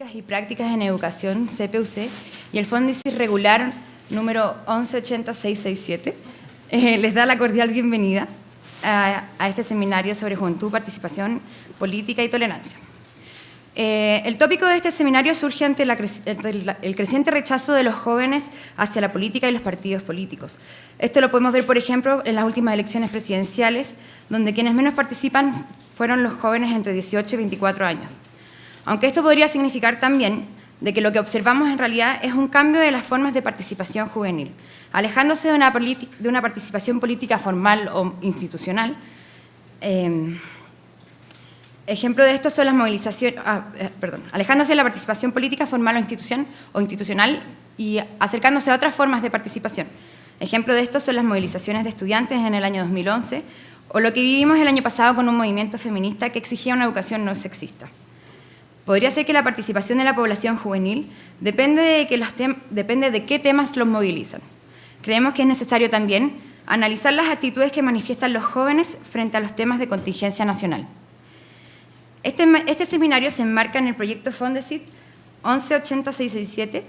Políticas y Prácticas en Educación, CPUC, y el Fondesit regular número 1180-667, les da la cordial bienvenida a este seminario sobre juventud, participación política y tolerancia. El tópico de este seminario surge ante el creciente rechazo de los jóvenes hacia la política y los partidos políticos. Esto lo podemos ver, por ejemplo, en las últimas elecciones presidenciales, donde quienes menos participan fueron los jóvenes entre 18 y 24 años. Aunque esto podría significar también de que lo que observamos en realidad es un cambio de las formas de participación juvenil, alejándose de una participación política formal o institucional. Ejemplo de esto son las movilizaciones, alejándose de la participación política formal o institucional y acercándose a otras formas de participación. Ejemplo de esto son las movilizaciones de estudiantes en el año 2011 o lo que vivimos el año pasado con un movimiento feminista que exigía una educación no sexista. Podría ser que la participación de la población juvenil depende de qué temas los movilizan. Creemos que es necesario también analizar las actitudes que manifiestan los jóvenes frente a los temas de contingencia nacional. Este seminario se enmarca en el proyecto Fondesit 1180-667,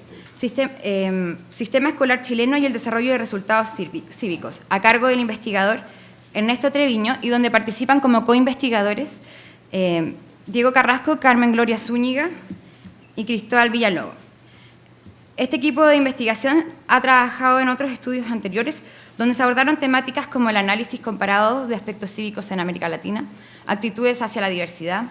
Sistema Escolar Chileno y el Desarrollo de Resultados Cívicos, a cargo del investigador Ernesto Treviño, y donde participan como coinvestigadores Diego Carrasco, Carmen Gloria Zúñiga y Cristóbal Villalobos. Este equipo de investigación ha trabajado en otros estudios anteriores donde se abordaron temáticas como el análisis comparado de aspectos cívicos en América Latina, actitudes hacia la diversidad,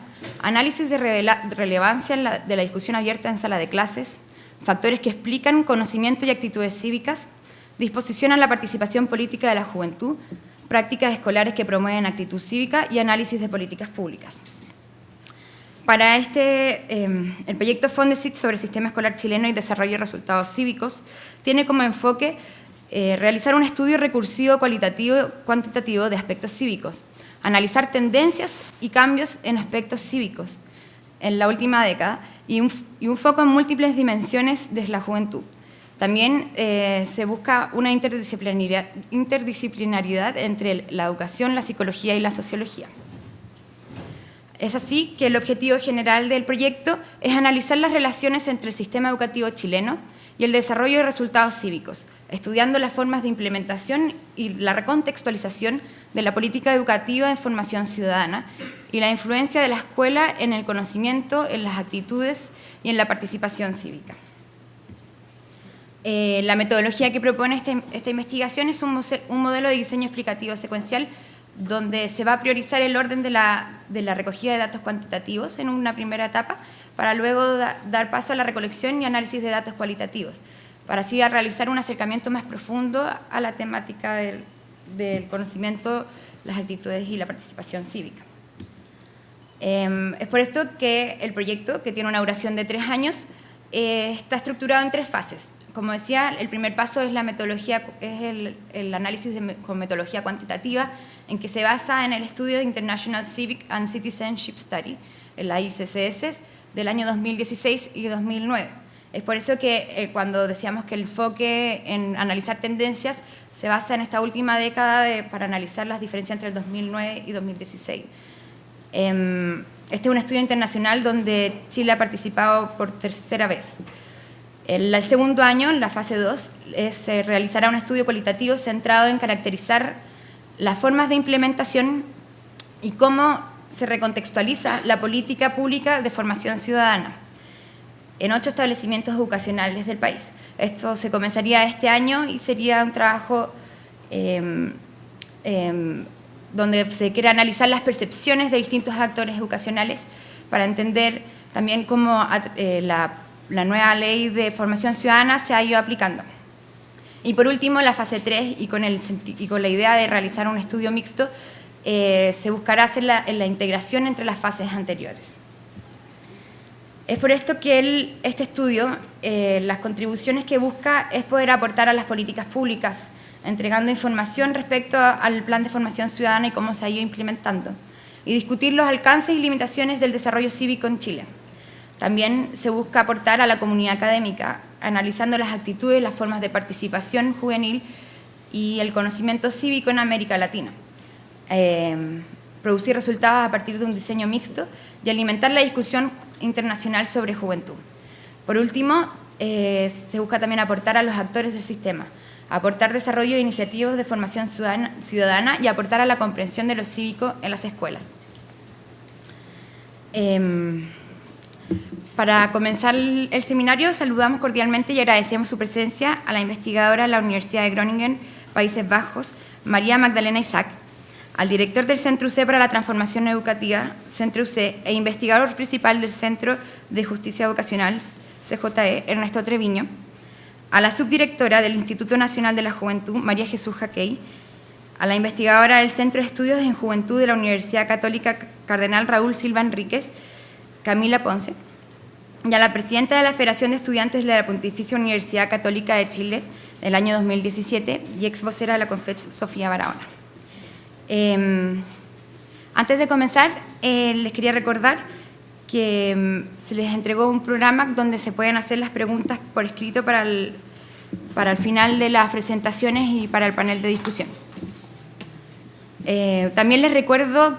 análisis de relevancia de la discusión abierta en sala de clases, factores que explican conocimiento y actitudes cívicas, disposición a la participación política de la juventud, prácticas escolares que promueven actitud cívica y análisis de políticas públicas. Para el proyecto Fondesit sobre el Sistema Escolar Chileno y Desarrollo de Resultados Cívicos tiene como enfoque realizar un estudio recursivo cuantitativo de aspectos cívicos, analizar tendencias y cambios en aspectos cívicos en la última década y un foco en múltiples dimensiones de la juventud. También se busca una interdisciplinaridad entre la educación, la psicología y la sociología. Es así que el objetivo general del proyecto es analizar las relaciones entre el sistema educativo chileno y el desarrollo de resultados cívicos, estudiando las formas de implementación y la recontextualización de la política educativa en formación ciudadana y la influencia de la escuela en el conocimiento, en las actitudes y en la participación cívica. La metodología que propone esta investigación es un modelo de diseño explicativo secuencial donde se va a priorizar el orden de la recogida de datos cuantitativos en una primera etapa, para luego dar paso a la recolección y análisis de datos cualitativos, para así realizar un acercamiento más profundo a la temática del conocimiento, las actitudes y la participación cívica. Es por esto que el proyecto, que tiene una duración de 3 años, está estructurado en 3 fases. Como decía, el primer paso es el análisis con metodología cuantitativa, en que se basa en el estudio de International Civic and Citizenship Study, en la ICCS, del año 2016 y 2009. Es por eso que cuando decíamos que el enfoque en analizar tendencias se basa en esta última década para analizar las diferencias entre el 2009 y 2016. Este es un estudio internacional donde Chile ha participado por 3ª vez. El segundo año, en la fase 2, se realizará un estudio cualitativo centrado en caracterizar las formas de implementación y cómo se recontextualiza la política pública de formación ciudadana en 8 establecimientos educacionales del país. Esto se comenzaría este año y sería un trabajo donde se quiere analizar las percepciones de distintos actores educacionales para entender también cómo la nueva ley de formación ciudadana se ha ido aplicando. Y por último, la fase 3, y con la idea de realizar un estudio mixto, se buscará hacer la integración entre las fases anteriores. Es por esto que este estudio, las contribuciones que busca es poder aportar a las políticas públicas, entregando información respecto al plan de formación ciudadana y cómo se ha ido implementando, y discutir los alcances y limitaciones del desarrollo cívico en Chile. También se busca aportar a la comunidad académica, analizando las actitudes y las formas de participación juvenil y el conocimiento cívico en América Latina. Producir resultados a partir de un diseño mixto y alimentar la discusión internacional sobre juventud. Por último, se busca también aportar a los actores del sistema, aportar desarrollo de iniciativas de formación ciudadana y aportar a la comprensión de lo cívico en las escuelas. Para comenzar el seminario, saludamos cordialmente y agradecemos su presencia a la investigadora de la Universidad de Groningen, Países Bajos, María Magdalena Isaac, al director del Centro UC para la Transformación Educativa, Centro UC, e investigador principal del Centro de Justicia Educacional, CJE, Ernesto Treviño, a la subdirectora del Instituto Nacional de la Juventud, María Jesús Jaquey, a la investigadora del Centro de Estudios en Juventud de la Universidad Católica Cardenal Raúl Silva Enríquez, Camila Ponce, y a la presidenta de la Federación de Estudiantes de la Pontificia Universidad Católica de Chile del año 2017 y ex vocera de la CONFECH, Sofía Barahona. Antes de comenzar, les quería recordar que se les entregó un programa donde se pueden hacer las preguntas por escrito para el final de las presentaciones y para el panel de discusión. También les recuerdo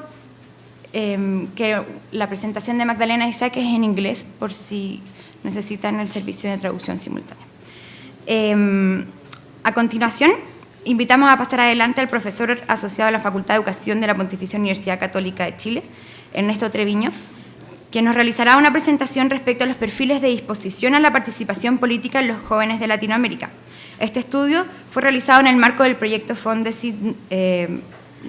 que la presentación de Magdalena Isaac es en inglés, por si necesitan el servicio de traducción simultánea. A continuación, invitamos a pasar adelante al profesor asociado a la Facultad de Educación de la Pontificia Universidad Católica de Chile, Ernesto Treviño, que nos realizará una presentación respecto a los perfiles de disposición a la participación política en los jóvenes de Latinoamérica. Este estudio fue realizado en el marco del proyecto Fondesit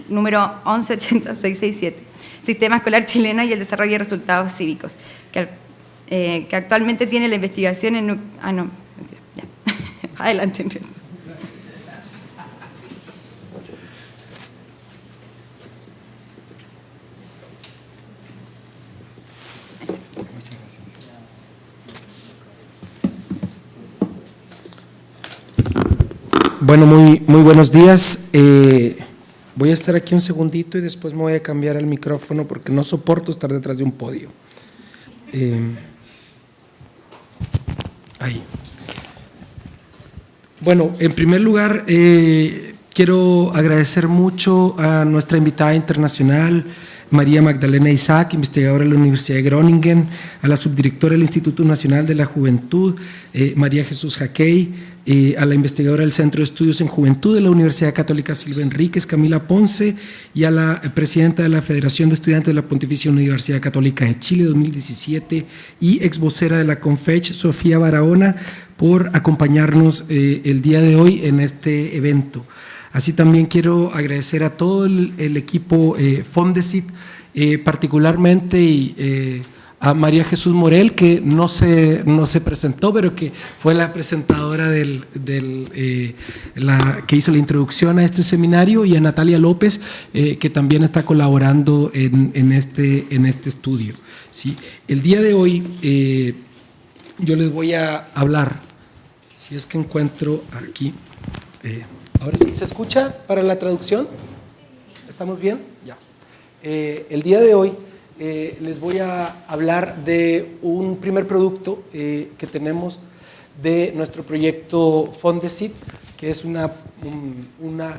número 1180667, Sistema Escolar Chileno y el Desarrollo de Resultados Cívicos, que actualmente tiene la investigación en... no, mentira, ya. Adelante, Enrique. Bueno, muy buenos días. Voy a estar aquí un segundito y después me voy a cambiar al micrófono porque no soporto estar detrás de un podio. Ahí. Bueno, en primer lugar, quiero agradecer mucho a nuestra invitada internacional, María Magdalena Isaac, investigadora de la Universidad de Groningen, a la subdirectora del Instituto Nacional de la Juventud, María Jesús Jaquey, a la investigadora del Centro de Estudios en Juventud de la Universidad Católica Silva Enríquez, Camila Ponce, y a la presidenta de la Federación de Estudiantes de la Pontificia Universidad Católica de Chile 2017 y ex vocera de la CONFECH, Sofía Barahona, por acompañarnos el día de hoy en este evento. Así también quiero agradecer a todo el equipo Fondesit, particularmente a María Jesús Morel, que no se presentó, pero que fue la presentadora que hizo la introducción a este seminario, y a Natalia López, que también está colaborando en este estudio. ¿Sí? El día de hoy yo les voy a hablar, si es que encuentro aquí, ahora sí, ¿se escucha para la traducción? ¿Estamos bien? Ya. El día de hoy les voy a hablar de un primer producto que tenemos de nuestro proyecto Fondesit, que es una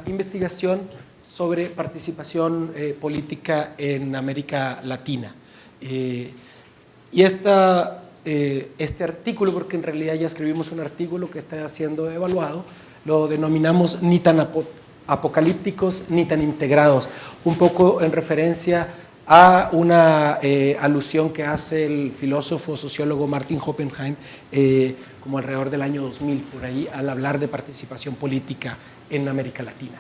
investigación sobre participación política en América Latina. Y este artículo, porque en realidad ya escribimos un artículo que está siendo evaluado, lo denominamos ni tan apocalípticos ni tan integrados, un poco en referencia a una alusión que hace el filósofo sociólogo Martin Oppenheim como alrededor del año 2000, por ahí, al hablar de participación política en América Latina.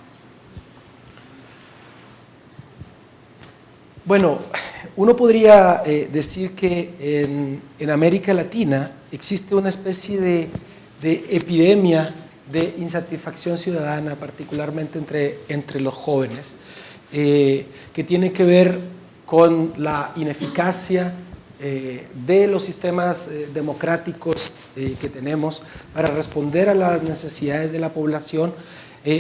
Bueno, uno podría decir que en América Latina existe una especie de epidemia de insatisfacción ciudadana, particularmente entre los jóvenes, que tiene que ver con la ineficacia de los sistemas democráticos que tenemos para responder a las necesidades de la población,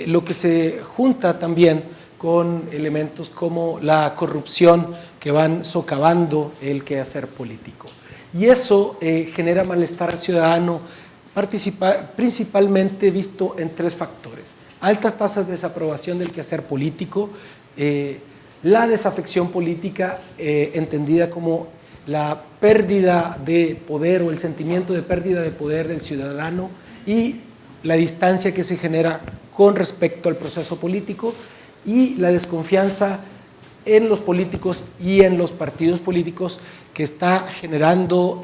lo que se junta también con elementos como la corrupción que van socavando el quehacer político. Y eso genera malestar ciudadano, principalmente visto en tres factores: altas tasas de desaprobación del quehacer político, la desafección política entendida como la pérdida de poder o el sentimiento de pérdida de poder del ciudadano y la distancia que se genera con respecto al proceso político y la desconfianza en los políticos y en los partidos políticos, que está generando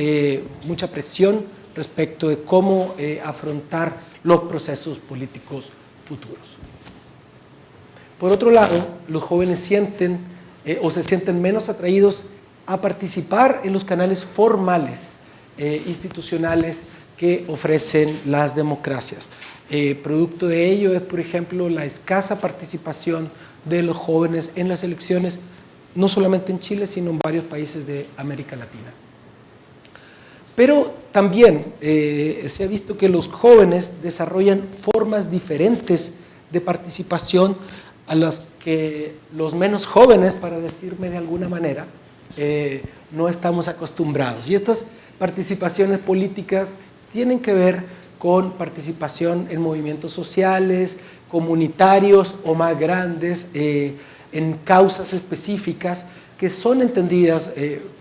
mucha presión respecto de cómo afrontar los procesos políticos futuros. Por otro lado, los jóvenes sienten o se sienten menos atraídos a participar en los canales formales institucionales que ofrecen las democracias. Producto de ello es, por ejemplo, la escasa participación de los jóvenes en las elecciones, no solamente en Chile, sino en varios países de América Latina. Pero también se ha visto que los jóvenes desarrollan formas diferentes de participación a las que los menos jóvenes, para decirme de alguna manera, no estamos acostumbrados. Y estas participaciones políticas tienen que ver con participación en movimientos sociales, comunitarios o más grandes, en causas específicas que son entendidas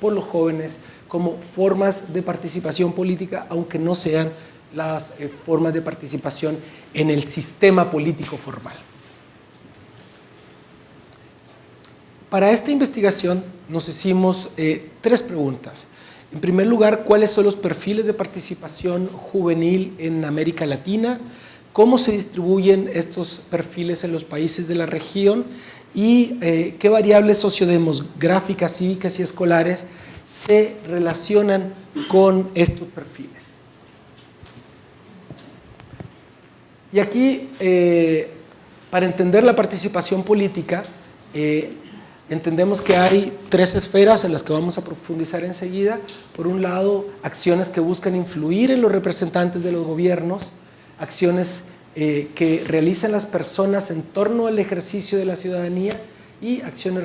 por los jóvenes como formas de participación política, aunque no sean las formas de participación en el sistema político formal. Para esta investigación nos hicimos 3 preguntas. En primer lugar, ¿cuáles son los perfiles de participación juvenil en América Latina? ¿Cómo se distribuyen estos perfiles en los países de la región? ¿Y qué variables sociodemográficas, cívicas y escolares se relacionan con estos perfiles? Y aquí, para entender la participación política, entendemos que hay 3 esferas en las que vamos a profundizar enseguida. Por un lado, acciones que buscan influir en los representantes de los gobiernos, acciones que realizan las personas en torno al ejercicio de la ciudadanía y acciones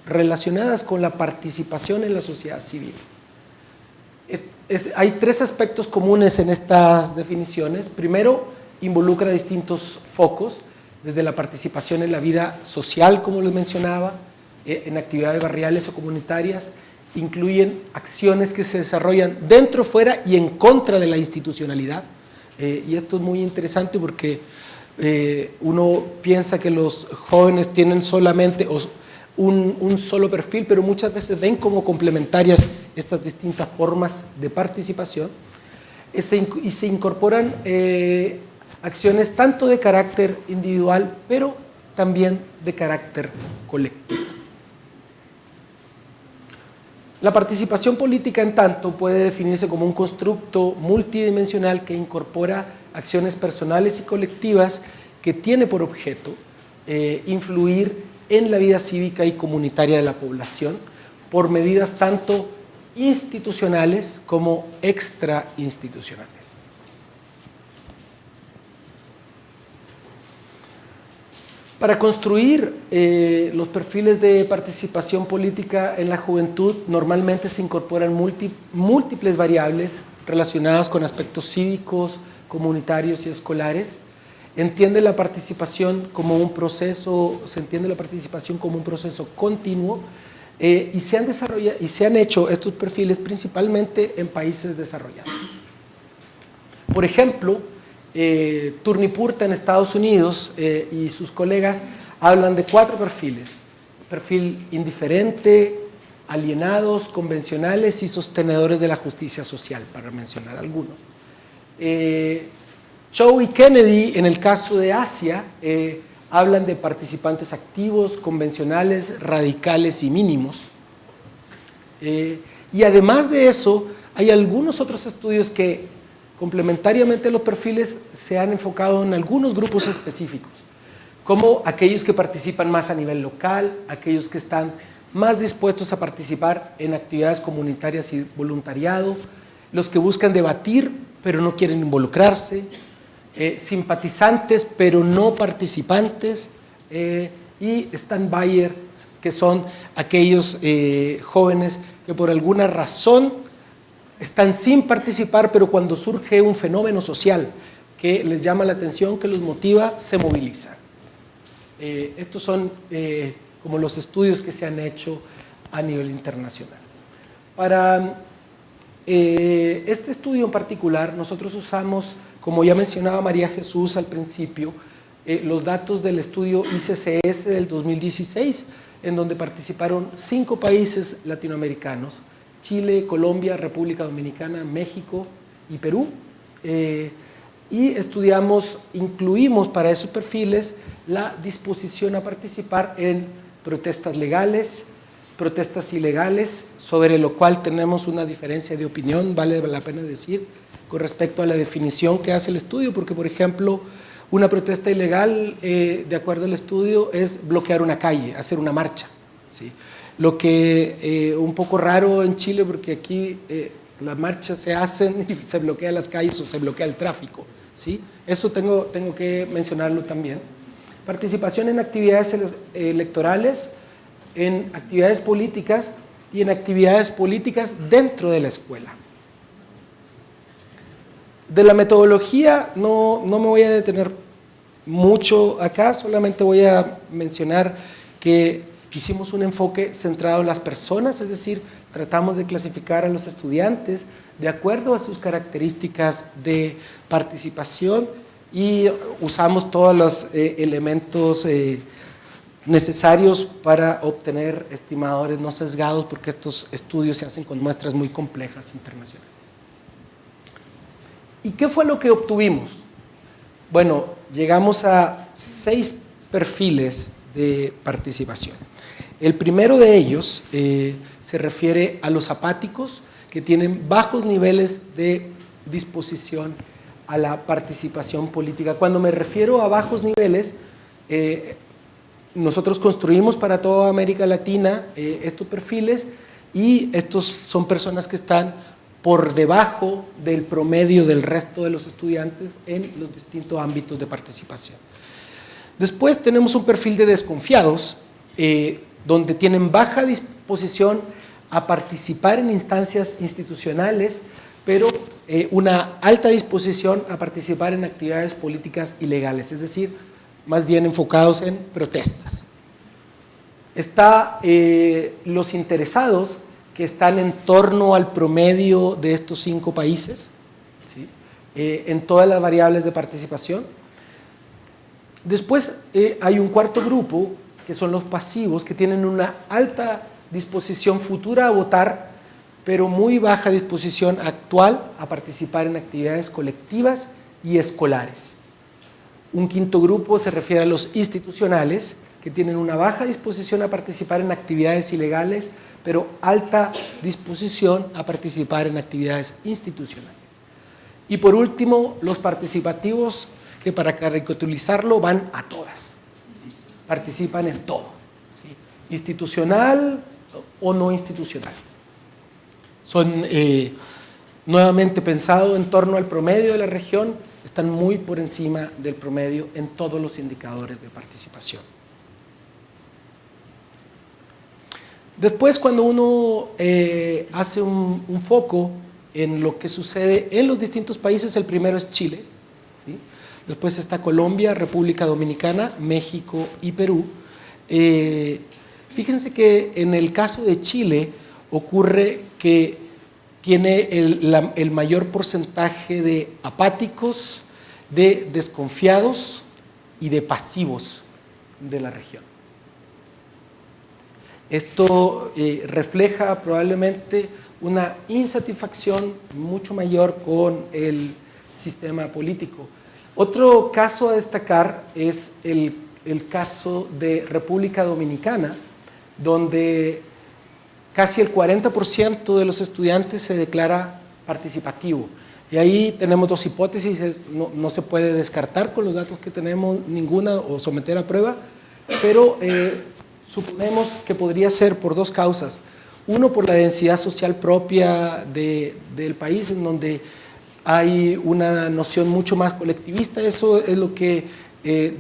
relacionadas con la participación en la sociedad civil. Hay 3 aspectos comunes en estas definiciones. Primero, involucra distintos focos, desde la participación en la vida social, como les mencionaba, en actividades barriales o comunitarias, incluyen acciones que se desarrollan dentro, fuera y en contra de la institucionalidad. Y esto es muy interesante porque uno piensa que los jóvenes tienen solamente un solo perfil, pero muchas veces ven como complementarias estas distintas formas de participación y se incorporan acciones tanto de carácter individual, pero también de carácter colectivo. La participación política, en tanto, puede definirse como un constructo multidimensional que incorpora acciones personales y colectivas que tiene por objeto influir en la vida cívica y comunitaria de la población por medidas tanto institucionales como extrainstitucionales. Para construir los perfiles de participación política en la juventud, normalmente se incorporan múltiples variables relacionadas con aspectos cívicos, comunitarios y escolares. Se entiende la participación como un proceso continuo y se han hecho estos perfiles principalmente en países desarrollados. Por ejemplo, Turnipurta en Estados Unidos y sus colegas hablan de 4 perfiles: perfil indiferente, alienados, convencionales y sostenedores de la justicia social, para mencionar algunos. Chow y Kennedy, en el caso de Asia, hablan de participantes activos, convencionales, radicales y mínimos. Y además de eso, hay algunos otros estudios que complementariamente los perfiles se han enfocado en algunos grupos específicos, como aquellos que participan más a nivel local, aquellos que están más dispuestos a participar en actividades comunitarias y voluntariado, los que buscan debatir pero no quieren involucrarse, simpatizantes pero no participantes, y stand-byers, que son aquellos jóvenes que por alguna razón están sin participar, pero cuando surge un fenómeno social que les llama la atención, que los motiva, se movilizan. Estos son como los estudios que se han hecho a nivel internacional. Para este estudio en particular, nosotros usamos, como ya mencionaba María Jesús al principio, los datos del estudio ICCS del 2016, en donde participaron 5 países latinoamericanos: Chile, Colombia, República Dominicana, México y Perú. Y incluimos para esos perfiles la disposición a participar en protestas legales, protestas ilegales, sobre lo cual tenemos una diferencia de opinión, vale la pena decir, con respecto a la definición que hace el estudio, porque, por ejemplo, una protesta ilegal, de acuerdo al estudio, es bloquear una calle, hacer una marcha, ¿sí? Lo que un poco raro en Chile, porque aquí las marchas se hacen y se bloquean las calles o se bloquea el tráfico, ¿sí? Eso tengo que mencionarlo también. Participación en actividades electorales, en actividades políticas y en actividades políticas dentro de la escuela. De la metodología no me voy a detener mucho acá, solamente voy a mencionar que hicimos un enfoque centrado en las personas, es decir, tratamos de clasificar a los estudiantes de acuerdo a sus características de participación y usamos todos los elementos necesarios para obtener estimadores no sesgados, porque estos estudios se hacen con muestras muy complejas internacionales. ¿Y qué fue lo que obtuvimos? Bueno, llegamos a 6 perfiles de participación. El primero de ellos se refiere a los apáticos, que tienen bajos niveles de disposición a la participación política. Cuando me refiero a bajos niveles, nosotros construimos para toda América Latina estos perfiles, y estos son personas que están por debajo del promedio del resto de los estudiantes en los distintos ámbitos de participación. Después tenemos un perfil de desconfiados, donde tienen baja disposición a participar en instancias institucionales, pero una alta disposición a participar en actividades políticas ilegales, es decir, más bien enfocados en protestas. Está los interesados, que están en torno al promedio de estos 5 países, ¿sí? En todas las variables de participación. Después hay un cuarto grupo, que son los pasivos, que tienen una alta disposición futura a votar, pero muy baja disposición actual a participar en actividades colectivas y escolares. Un quinto grupo se refiere a los institucionales, que tienen una baja disposición a participar en actividades ilegales, pero alta disposición a participar en actividades institucionales. Y por último, los participativos, que para caricaturizarlo van a todas, ¿sí? Participan en todo, ¿sí? Institucional o no institucional. Son nuevamente pensados en torno al promedio de la región, están muy por encima del promedio en todos los indicadores de participación. Después, cuando uno hace un foco en lo que sucede en los distintos países, el primero es Chile, ¿sí? Después está Colombia, República Dominicana, México y Perú. Fíjense que en el caso de Chile ocurre que tiene el mayor porcentaje de apáticos, de desconfiados y de pasivos de la región. Esto refleja probablemente una insatisfacción mucho mayor con el sistema político. Otro caso a destacar es el caso de República Dominicana, donde casi el 40% de los estudiantes se declara participativo. Y ahí tenemos 2 hipótesis, no se puede descartar con los datos que tenemos ninguna o someter a prueba, pero suponemos que podría ser por 2 causas. Uno, por la densidad social propia del país, en donde hay una noción mucho más colectivista. Eso es lo que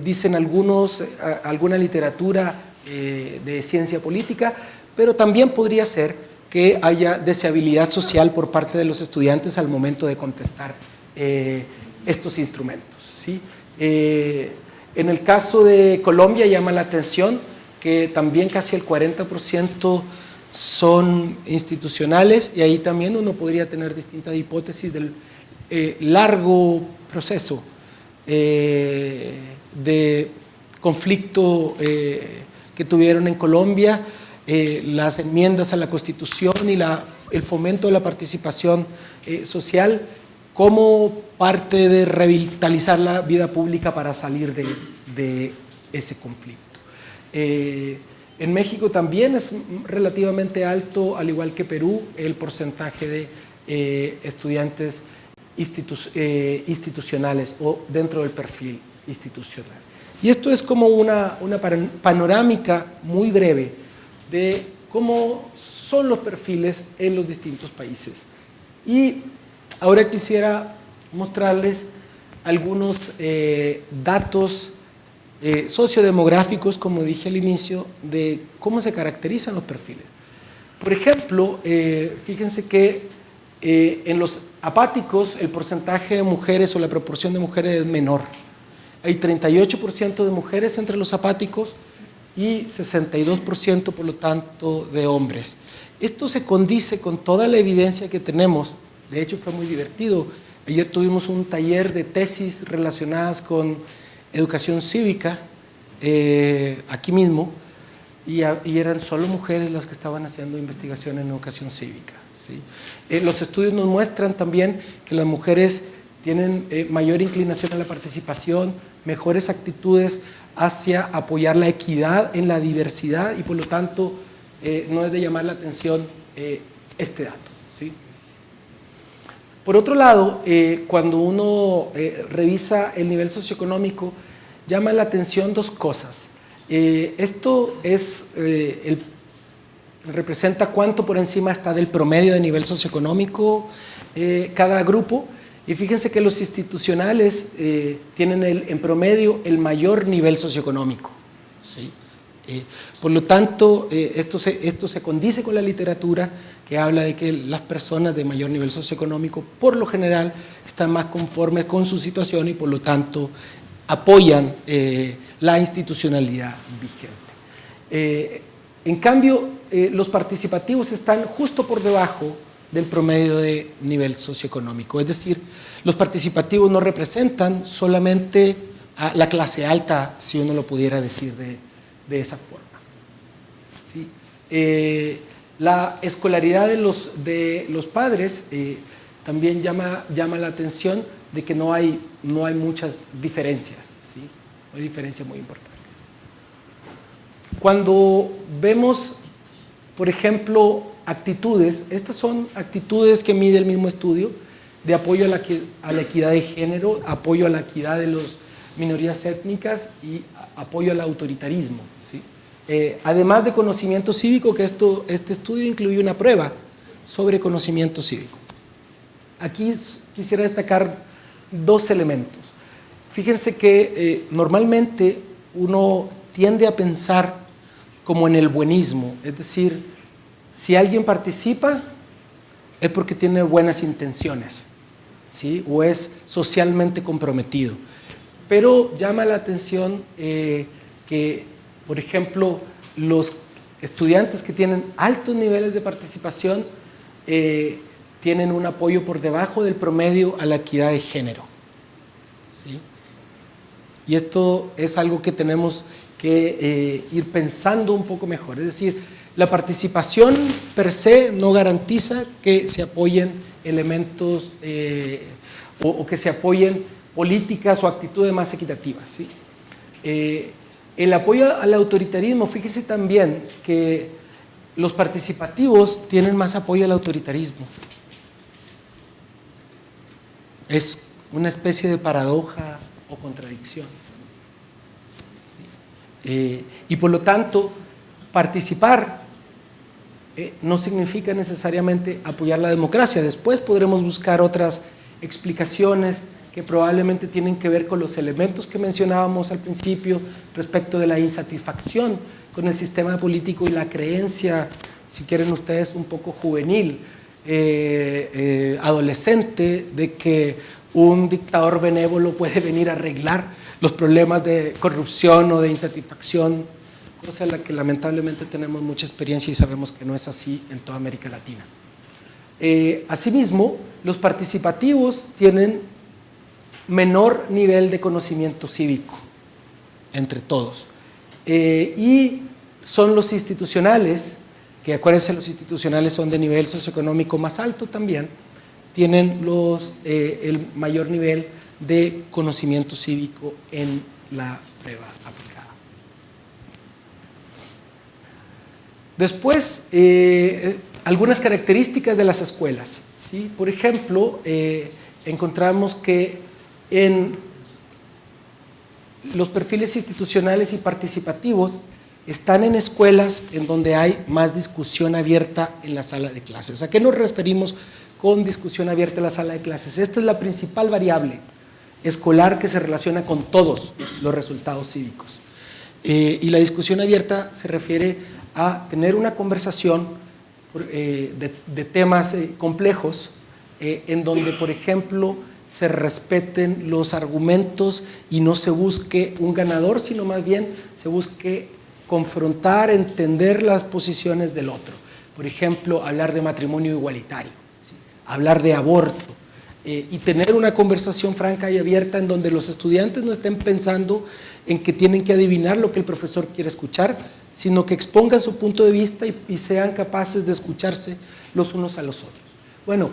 dicen alguna literatura de ciencia política, pero también podría ser que haya deseabilidad social por parte de los estudiantes al momento de contestar estos instrumentos, ¿sí? En el caso de Colombia llama la atención que también casi el 40% son institucionales, y ahí también uno podría tener distintas hipótesis del largo proceso de conflicto que tuvieron en Colombia, las enmiendas a la Constitución y el fomento de la participación social como parte de revitalizar la vida pública para salir de ese conflicto. En México también es relativamente alto, al igual que Perú, el porcentaje de estudiantes institucionales o dentro del perfil institucional. Y esto es como una panorámica muy breve de cómo son los perfiles en los distintos países. Y ahora quisiera mostrarles algunos datos sociodemográficos, como dije al inicio, de cómo se caracterizan los perfiles. Por ejemplo, fíjense que en los apáticos el porcentaje de mujeres o la proporción de mujeres es menor. Hay 38% de mujeres entre los apáticos y 62% por lo tanto de hombres. Esto se condice con toda la evidencia que tenemos. De hecho fue muy divertido. Ayer tuvimos un taller de tesis relacionadas con educación cívica aquí mismo, y eran solo mujeres las que estaban haciendo investigación en educación cívica, ¿sí? Los estudios nos muestran también que las mujeres tienen mayor inclinación a la participación, mejores actitudes hacia apoyar la equidad en la diversidad, y por lo tanto no es de llamar la atención este dato, ¿sí? Por otro lado, cuando uno revisa el nivel socioeconómico, llama la atención dos cosas. Esto representa cuánto por encima está del promedio de nivel socioeconómico cada grupo, y fíjense que los institucionales tienen en promedio el mayor nivel socioeconómico, ¿sí? Por lo tanto, esto se condice con la literatura que habla de que las personas de mayor nivel socioeconómico por lo general están más conformes con su situación y por lo tanto apoyan la institucionalidad vigente. En cambio, los participativos están justo por debajo del promedio de nivel socioeconómico, es decir, los participativos no representan solamente a la clase alta, si uno lo pudiera decir de esa forma, ¿sí? La escolaridad de los padres también llama la atención de que no hay muchas diferencias, ¿sí? No hay diferencias muy importantes. Cuando vemos, por ejemplo, actitudes, estas son actitudes que mide el mismo estudio de apoyo a la equidad de género, apoyo a la equidad de las minorías étnicas y apoyo al autoritarismo, ¿sí? Además de conocimiento cívico, que este estudio incluye una prueba sobre conocimiento cívico. Aquí quisiera destacar dos elementos. Fíjense que normalmente uno tiende a pensar como en el buenismo, es decir, si alguien participa es porque tiene buenas intenciones, ¿sí? O es socialmente comprometido. Pero llama la atención que, por ejemplo, los estudiantes que tienen altos niveles de participación tienen un apoyo por debajo del promedio a la equidad de género, ¿sí? Y esto es algo que tenemos que ir pensando un poco mejor. Es decir, la participación per se no garantiza que se apoyen elementos o que se apoyen políticas o actitudes más equitativas, ¿sí? El apoyo al autoritarismo, fíjese también que los participativos tienen más apoyo al autoritarismo. Es una especie de paradoja o contradicción, ¿sí? Y por lo tanto, participar no significa necesariamente apoyar la democracia. Después podremos buscar otras explicaciones que probablemente tienen que ver con los elementos que mencionábamos al principio respecto de la insatisfacción con el sistema político y la creencia, si quieren ustedes, un poco juvenil, adolescente, de que un dictador benévolo puede venir a arreglar los problemas de corrupción o de insatisfacción cosa en la que lamentablemente tenemos mucha experiencia y sabemos que no es así en toda América Latina. Asimismo, los participativos tienen menor nivel de conocimiento cívico entre todos. Y son los institucionales, que acuérdense, los institucionales son de nivel socioeconómico más alto también, tienen el mayor nivel de conocimiento cívico en la prueba aplicada. Después, algunas características de las escuelas, ¿sí? Por ejemplo, encontramos que en los perfiles institucionales y participativos están en escuelas en donde hay más discusión abierta en la sala de clases. ¿A qué nos referimos con discusión abierta en la sala de clases? Esta es la principal variable escolar que se relaciona con todos los resultados cívicos. Y la discusión abierta se refiere a tener una conversación de temas complejos en donde, por ejemplo, se respeten los argumentos y no se busque un ganador, sino más bien se busque confrontar, entender las posiciones del otro. Por ejemplo, hablar de matrimonio igualitario, ¿sí? Hablar de aborto, y tener una conversación franca y abierta en donde los estudiantes no estén pensando en que tienen que adivinar lo que el profesor quiere escuchar, sino que expongan su punto de vista y sean capaces de escucharse los unos a los otros. Bueno,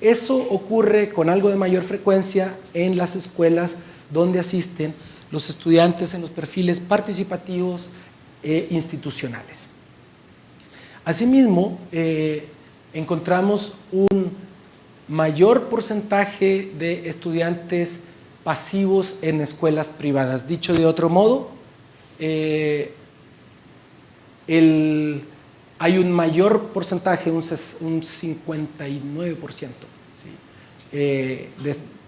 eso ocurre con algo de mayor frecuencia en las escuelas donde asisten los estudiantes en los perfiles participativos e institucionales. Asimismo, encontramos un mayor porcentaje de estudiantes pasivos en escuelas privadas. Dicho de otro modo, hay un mayor porcentaje, un 59%, ¿sí?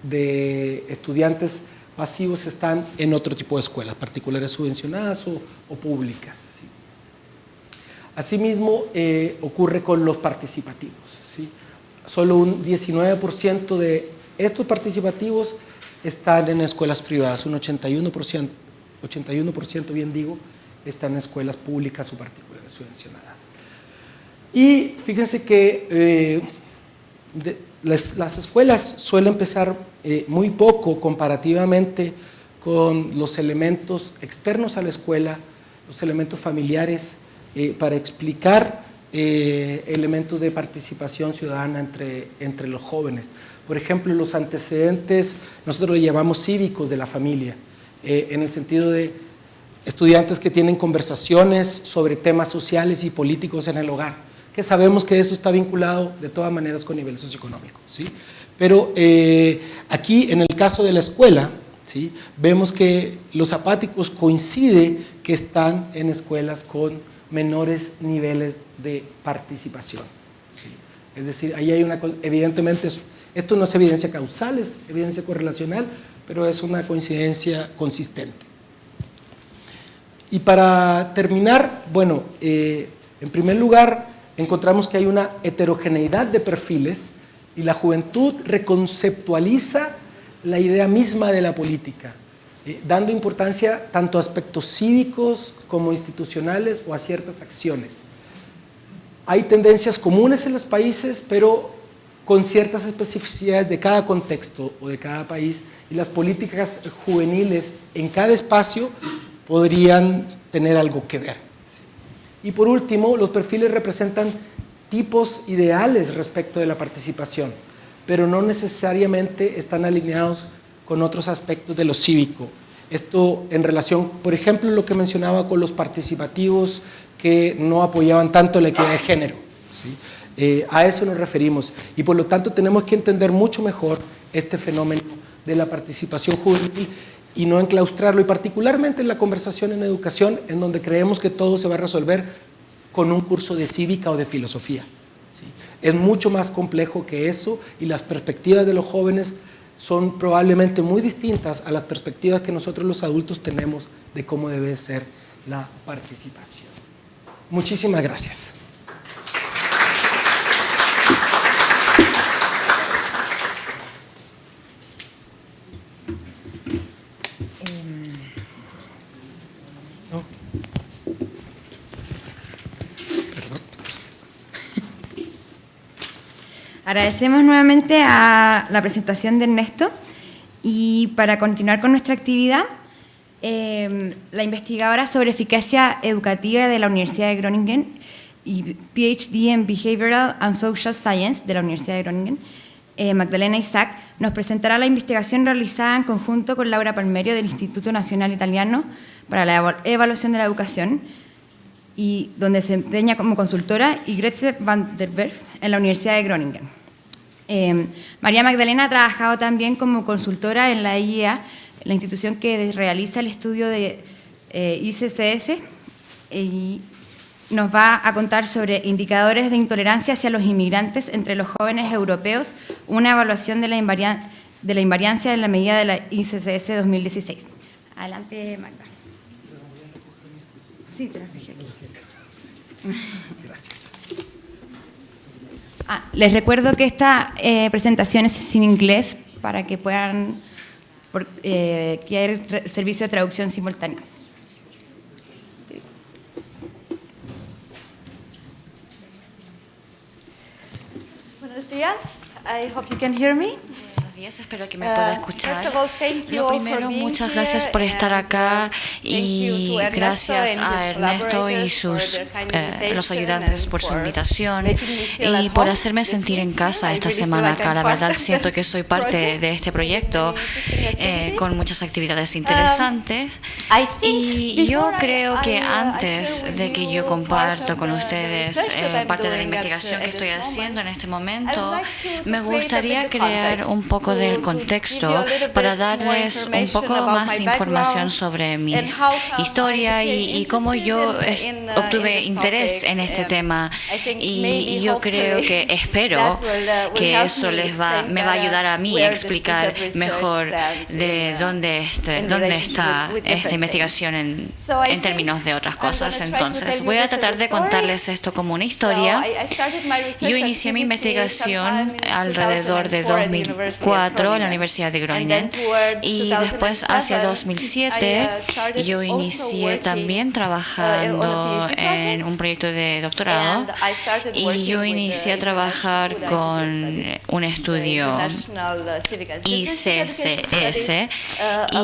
De estudiantes pasivos están en otro tipo de escuelas, particulares subvencionadas o públicas, ¿sí? Asimismo, ocurre con los participativos, ¿sí? Solo un 19% de estos participativos están en escuelas privadas, un 81%, bien digo, están en escuelas públicas o particulares subvencionadas. Y fíjense que las escuelas suelen empezar muy poco comparativamente con los elementos externos a la escuela, los elementos familiares, para explicar elementos de participación ciudadana entre los jóvenes. Por ejemplo, los antecedentes, nosotros lo llamamos cívicos de la familia, en el sentido de estudiantes que tienen conversaciones sobre temas sociales y políticos en el hogar, que sabemos que eso está vinculado de todas maneras con nivel socioeconómico, ¿sí? Pero aquí, en el caso de la escuela, ¿sí?, vemos que los apáticos coincide que están en escuelas con menores niveles de participación, ¿sí? Es decir, ahí hay evidentemente, esto no es evidencia causal, es evidencia correlacional, pero es una coincidencia consistente. Y para terminar, bueno, en primer lugar, encontramos que hay una heterogeneidad de perfiles y la juventud reconceptualiza la idea misma de la política, dando importancia tanto a aspectos cívicos como institucionales o a ciertas acciones. Hay tendencias comunes en los países, pero con ciertas especificidades de cada contexto o de cada país, y las políticas juveniles en cada espacio podrían tener algo que ver. Y por último, los perfiles representan tipos ideales respecto de la participación, pero no necesariamente están alineados con otros aspectos de lo cívico. Esto en relación, por ejemplo, lo que mencionaba con los participativos que no apoyaban tanto la equidad de género, ¿sí? A eso nos referimos, y por lo tanto tenemos que entender mucho mejor este fenómeno de la participación juvenil y no enclaustrarlo, y particularmente en la conversación en educación, en donde creemos que todo se va a resolver con un curso de cívica o de filosofía, ¿sí? Es mucho más complejo que eso, y las perspectivas de los jóvenes son probablemente muy distintas a las perspectivas que nosotros los adultos tenemos de cómo debe ser la participación. Muchísimas gracias. No. Agradecemos nuevamente a la presentación de Ernesto y para continuar con nuestra actividad, la investigadora sobre eficacia educativa de la Universidad de Groningen y PhD en Behavioral and Social Science de la Universidad de Groningen, Magdalena Isaac, nos presentará la investigación realizada en conjunto con Laura Palmerio del Instituto Nacional Italiano para la Evaluación de la Educación, y donde se desempeña como consultora, y Gretse van der Werf en la Universidad de Groningen. María Magdalena ha trabajado también como consultora en la IEA, la institución que realiza el estudio de ICCS, y nos va a contar sobre indicadores de intolerancia hacia los inmigrantes entre los jóvenes europeos, una evaluación de la invariancia en la medida de la ICCS 2016. Adelante, Magda. Sí, te las dejé aquí. Gracias. Les recuerdo que esta presentación es en inglés para que puedan, que haya servicio de traducción simultánea. Buenos días. I hope you can hear me. Buenos días, espero que me pueda escuchar. First of all, thank you Lo all primero, for being muchas here, gracias por estar and, acá thank you y to Ernesto gracias and a his Ernesto y collaborators for sus their kind invitation los ayudantes por su and for invitación making me feel y at por home hacerme this sentir en week. casa I esta really feel semana like acá. I'm La part verdad of siento que soy parte project. de este proyecto con muchas actividades interesantes I think y yo before creo que I antes share with de que you yo part comparto of con the ustedes research that I'm parte de la doing investigación at que estoy this haciendo en moment, este I momento, would like to me create a gustaría bit of crear context, un poco del to contexto give you a little para bit more darles un information poco about más my información background sobre mi and how come historia I became y cómo yo interested in obtuve this interés topic. en este tema I think y maybe, yo creo hopefully, que espero that will que help eso me explain me va a better ayudar a mí a where this explicar piece of mejor research stands de in dónde relationship está with esta different investigación So I en términos de otras think I'm cosas. gonna try to tell Entonces you voy a this as tratar a de story. contarles esto como una historia. So I started my research Yo inicié mi activity investigación sometime in alrededor de 2004 at the University of 2004 en la Groningen. Universidad de And Groningen then towards y después hacia 2007 started yo also inicié working, también on a trabajando PhD en project. un proyecto de doctorado And I started y working yo with inicié a the trabajar International con un estudio International Civic and Citizenship ICCS Education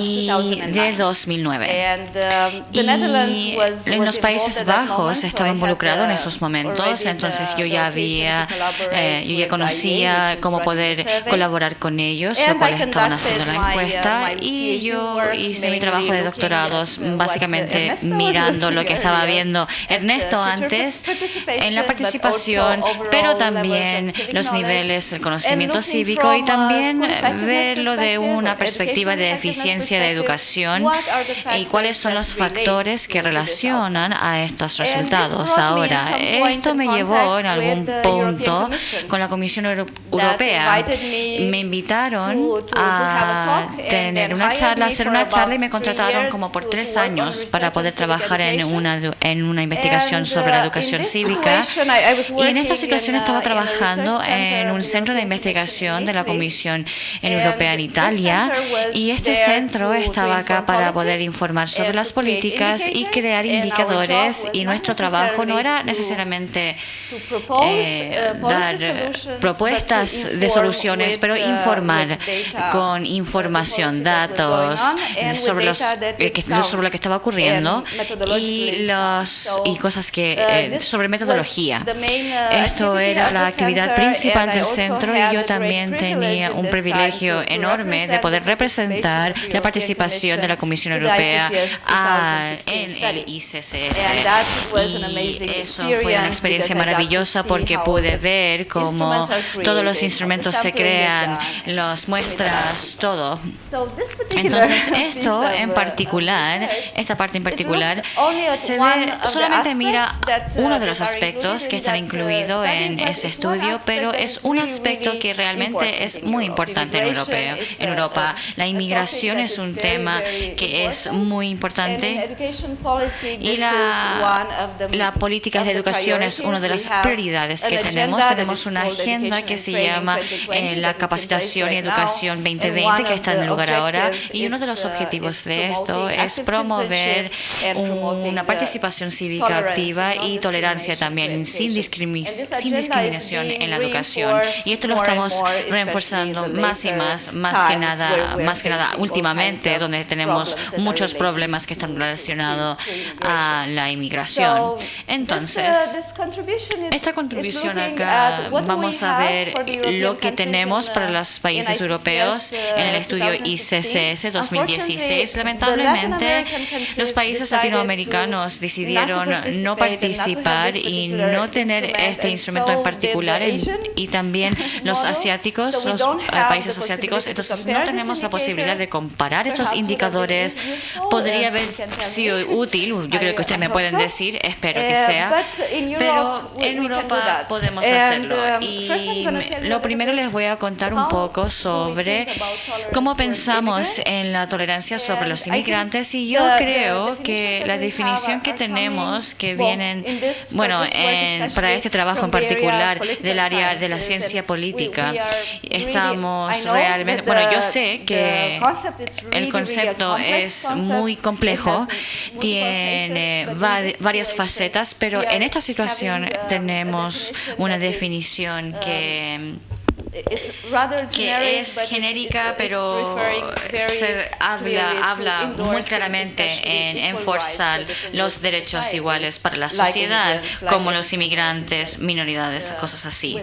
y of de 2009. 2009. And, the Y Netherlands was en los involved Países at that Bajos moment, so estaba I had, involucrado en esos momentos, already entonces yo the ya occasion to collaborate yo ya with conocía IEA, cómo which was running poder the survey. colaborar con ellos, And los cuales I estaban conducted haciendo la my, encuesta my y PhD yo work hice mi mainly trabajo de looking doctorados at, what básicamente Ernesto was mirando looking lo que estaba earlier, viendo at, Ernesto future antes en la but participación, also overall pero levels también of civic los knowledge, niveles del and conocimiento looking cívico from y también school effectiveness verlo de perspective, una or perspectiva education de effectiveness eficiencia de perspective, educación what are the y factors cuáles son that los relate factores que to this relacionan outcome. a estos And this resultados. brought me Ahora, at some point esto in me llevó en contact algún with the European punto Commission con la Comisión that Europea. invited me Me invitaron to have a a talk and tener then una hired charla, me hacer for una charla y about me 3 contrataron years como por to 3 work on años research para on poder civic trabajar education. en una investigación And, sobre la in educación this cívica. situation, I was Y en esta working situación in, estaba in a trabajando research center en of un the centro de European Commission investigación in de la Italy. Comisión And Europea en this Italia center was y este there centro to estaba acá inform para policy poder informar sobre and las to create políticas y indicators, crear and our indicadores job was y not nuestro trabajo no era necessarily necesariamente to propose, dar policy solutions, propuestas but to de inform soluciones, with, pero informar with data, con información, the policy that was datos going on, and sobre, with data that it found, sobre lo que estaba ocurriendo and methodologically y cosas que this sobre metodología. was the main, Esto activity era of la the actividad center, principal and I del also centro y had yo a great también privilege tenía in un this privilegio time to enorme de represent poder the participation representar of the la European participación de la Comisión to the Europea ICCS en 2016 el study. ICCS. And that was an Y amazing eso fue una experience experiencia because I got to maravillosa see porque how pude the ver cómo instruments are todos los created, instrumentos how the se sampling is crean, done, las muestras, todo. So this particular Entonces piece esto of, en particular, research, esta parte en it looks particular, only at se one ve, of the solamente mira aspects that, uno de los that are aspectos included que in están that, incluidos study, en but ese it's one estudio, aspect pero that es is un really, aspecto really que realmente important es in muy Europe. importante en Immigration is en Europa. La a inmigración topic es that un is very, tema very que es important. muy And in importante education policy, y this is one of the, la política de educación es una de las prioridades que tenemos. Tenemos una agenda que se llama la capacitación Migración y Educación 2020, que está en el lugar ahora, y uno de los objetivos de esto es promover una participación cívica activa y tolerancia también, sin discriminación en la educación. Y esto lo estamos reforzando más y más que nada últimamente, donde tenemos muchos problemas que están relacionados a la inmigración. Entonces, esta contribución acá, vamos a ver lo que tenemos para los países europeos en el estudio ICCS 2016. Lamentablemente, los países latinoamericanos decidieron no participar y no tener este instrumento en particular, y también los asiáticos, los países asiáticos. Entonces, no tenemos la posibilidad de comparar estos indicadores. Podría haber sido útil, yo creo que ustedes me pueden decir, espero que sea, pero en Europa podemos hacerlo. Y lo primero les voy a contar un poco sobre cómo pensamos en la tolerancia sobre los inmigrantes, y yo creo que la definición que tenemos, que vienen, para este trabajo en particular del área de la ciencia política, estamos realmente, yo sé que el concepto es muy complejo, tiene varias facetas, pero en esta situación tenemos una definición que es genérica, pero habla muy claramente en enforzar los derechos iguales para la sociedad, como los inmigrantes, minoridades, cosas así,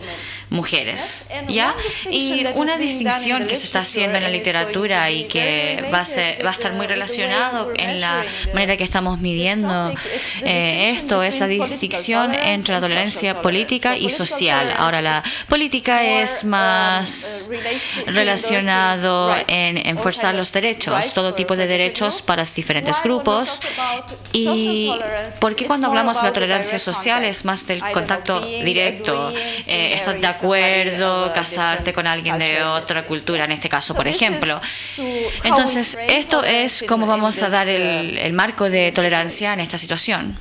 mujeres, ¿ya? Y una distinción que se está haciendo en la literatura y que va a estar muy relacionado en la manera que estamos midiendo esto, es la distinción entre la tolerancia política y social. Ahora, la política es más relacionado en enforzar los derechos, todo tipo de derechos para diferentes grupos. ¿Y por qué cuando hablamos de la tolerancia social es más del contacto directo? Estar de acuerdo, casarte con alguien de otra cultura, en este caso, por ejemplo. Entonces, esto es cómo vamos a dar el marco de tolerancia en esta situación.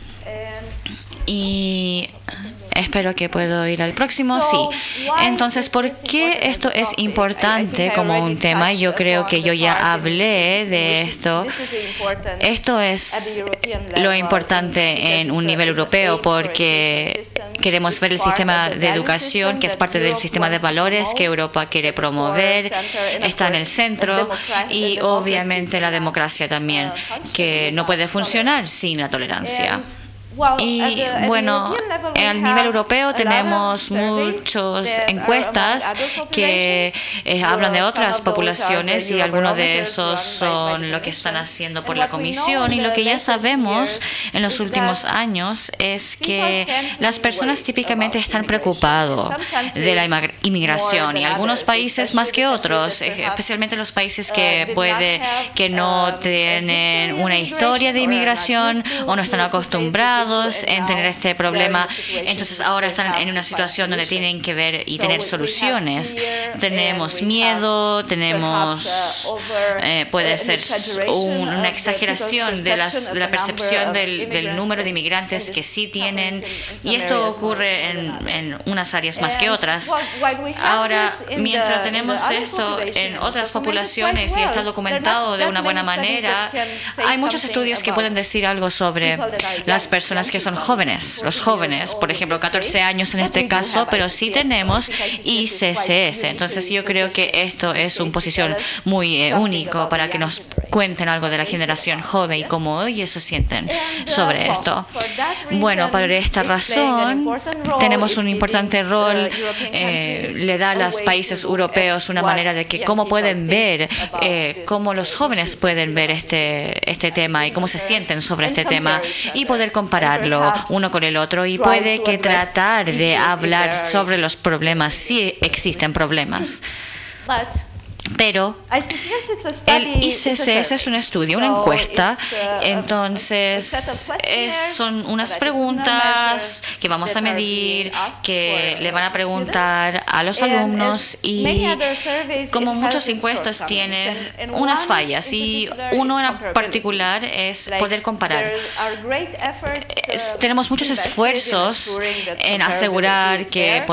Y espero que puedo ir al próximo. Sí. Entonces, ¿por qué esto es importante como un tema? Yo creo que yo ya hablé de esto. Esto es lo importante en un nivel europeo, porque queremos ver el sistema de educación, que es parte del sistema de valores que Europa quiere promover, está en el centro, y obviamente la democracia también, que no puede funcionar sin la tolerancia. Y bueno, al nivel europeo tenemos muchas encuestas que hablan de otras poblaciones, y algunos de esos son lo que están haciendo por la Comisión. Y lo que ya sabemos en los últimos años es que las personas típicamente están preocupadas de la inmigración, y algunos países más que otros, especialmente los países que no tienen una historia de inmigración o no están acostumbrados en tener este problema. Entonces ahora están en una situación donde tienen que ver y tener soluciones. Tenemos miedo, puede ser una exageración de la percepción del número de inmigrantes que sí tienen, y esto ocurre en unas áreas más que otras. Ahora, mientras tenemos esto en otras poblaciones y está documentado de una buena manera, hay muchos estudios que pueden decir algo sobre las personas que son jóvenes, los jóvenes, por ejemplo, 14 años en este caso, pero sí tenemos ICCS. Entonces yo creo que esto es una posición muy único para que nos cuenten algo de la generación joven y cómo ellos se sienten sobre esto. Bueno, para esta razón tenemos un importante rol, le da a los países europeos una manera de que cómo pueden ver, cómo los jóvenes pueden ver este tema y cómo se sienten sobre este tema, y poder compararlo uno con el otro, y puede que tratar de hablar sobre los problemas si existen problemas. Pero el ICCS es un estudio, una encuesta, entonces son unas preguntas que vamos a medir, que le van a preguntar a los alumnos, y como muchas encuestas tienen unas fallas, y uno en particular es poder comparar. Tenemos muchos esfuerzos en asegurar que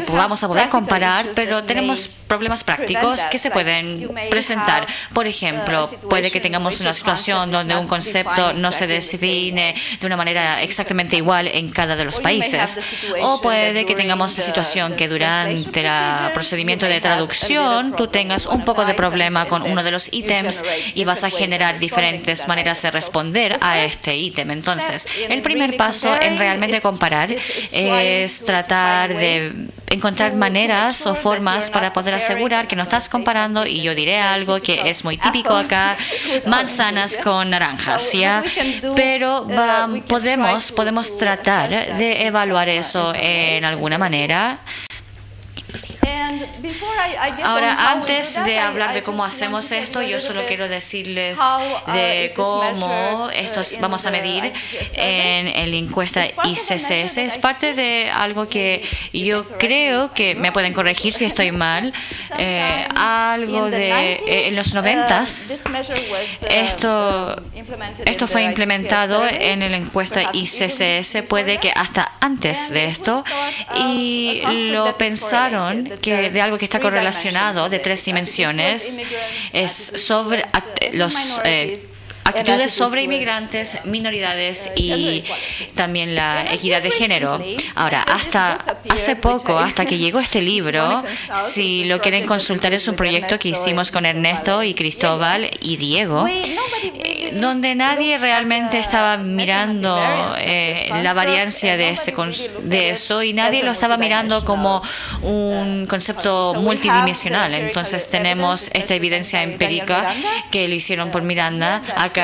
vamos a poder comparar, pero tenemos problemas prácticos que se pueden presentar. Por ejemplo, puede que tengamos una situación donde un concepto no se define de una manera exactamente igual en cada de los países, o puede que tengamos la situación que durante el procedimiento de traducción tú tengas un poco de problema con uno de los ítems y vas a generar diferentes maneras de responder a este ítem. Entonces, el primer paso en realmente comparar es tratar de encontrar maneras o formas para poder asegurar que no estás comparando, y yo diré algo que es muy típico acá, manzanas con naranjas, ¿ya? Pero podemos tratar de evaluar eso en alguna manera. Ahora, antes de hablar de cómo hacemos esto, yo solo quiero decirles de cómo esto vamos a medir en la encuesta ICCS. Es parte de algo que yo creo que me pueden corregir si estoy mal. Algo de en los 90s, esto fue implementado en la encuesta ICCS, puede que hasta antes de esto, y lo pensaron que de algo que está correlacionado de 3 dimensiones, es sobre los actitudes sobre inmigrantes, minoridades y también la equidad de género. Ahora, hasta hace poco, hasta que llegó este libro, si lo quieren consultar, es un proyecto que hicimos con Ernesto y Cristóbal y Diego, donde nadie realmente estaba mirando la variancia de esto, y nadie lo estaba mirando como un concepto multidimensional. Entonces tenemos esta evidencia empírica que lo hicieron por Miranda acá,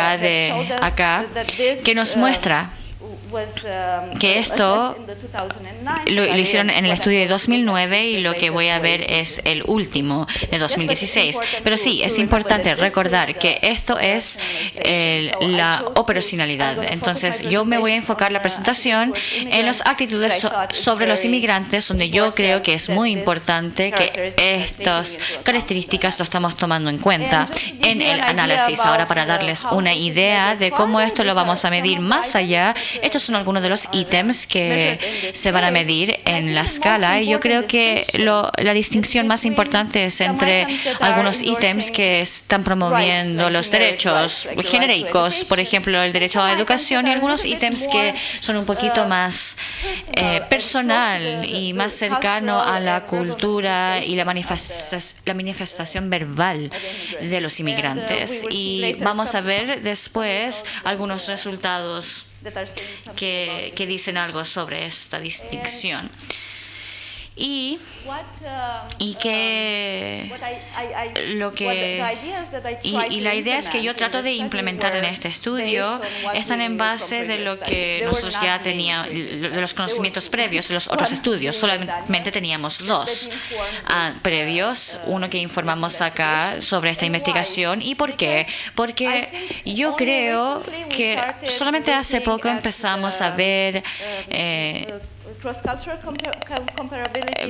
que nos muestra que esto lo hicieron en el estudio de 2009, y lo que voy a ver es el último de 2016. Pero sí, es importante recordar que esto es la operacionalidad. Entonces, yo me voy a enfocar la presentación en las actitudes sobre los inmigrantes, donde yo creo que es muy importante que estas características lo estamos tomando en cuenta en el análisis. Ahora, para darles una idea de cómo esto lo vamos a medir más allá, estos son algunos de los ítems que se van a medir en la escala, y yo creo que la distinción más importante es entre algunos ítems que están promoviendo los derechos genéricos, por ejemplo, el derecho a la educación, y algunos ítems que son un poquito más personal y más cercano a la cultura y la manifestación verbal de los inmigrantes. Y vamos a ver después algunos resultados que dicen algo sobre esta distinción. Y la idea es que yo trato de implementar en este estudio están en base de lo que nosotros ya teníamos, de los conocimientos previos de los otros estudios. Solamente teníamos 2 previos, uno que informamos acá sobre esta investigación. ¿Y por qué? Porque yo creo que solamente hace poco empezamos a ver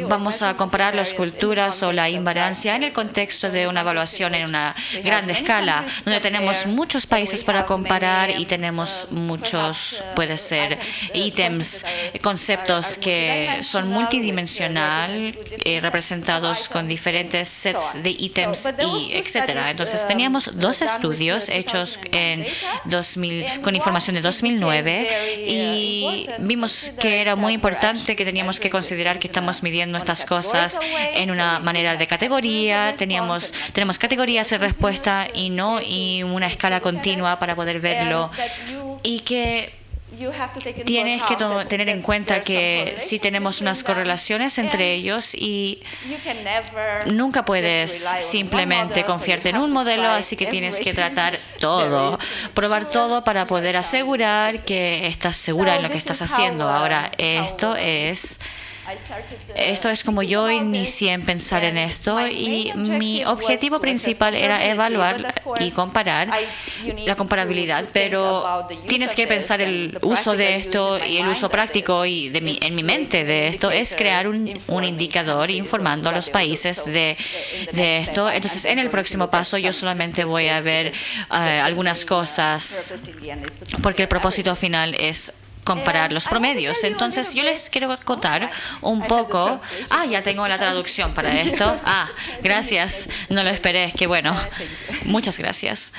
vamos a comparar las culturas o la invariancia en el contexto de una evaluación en una gran escala, donde tenemos muchos países para comparar y tenemos muchos, puede ser, ítems, conceptos que son multidimensional, representados con diferentes sets de ítems y etcétera. Entonces teníamos 2 estudios hechos con información de 2009, y vimos que era muy importante que teníamos que considerar que estamos midiendo estas cosas en una manera de categoría. Tenemos categorías de respuesta y una escala continua para poder verlo, y que tienes que tener en cuenta que si tenemos unas correlaciones entre ellos, y nunca puedes simplemente confiarte en un modelo, así que tienes que tratar todo, probar todo para poder asegurar que estás segura en lo que estás haciendo. Ahora, esto es Esto es como yo inicié en pensar en esto, y mi objetivo principal era evaluar y comparar la comparabilidad, pero tienes que pensar el uso de esto y el uso práctico, y en mi mente de esto es crear un indicador informando a los países de esto. Entonces, en el próximo paso yo solamente voy a ver algunas cosas, porque el propósito final es comparar los promedios. Entonces, yo les quiero contar un poco. Ya tengo la traducción para esto. Gracias. No lo esperé. Qué bueno. Muchas gracias.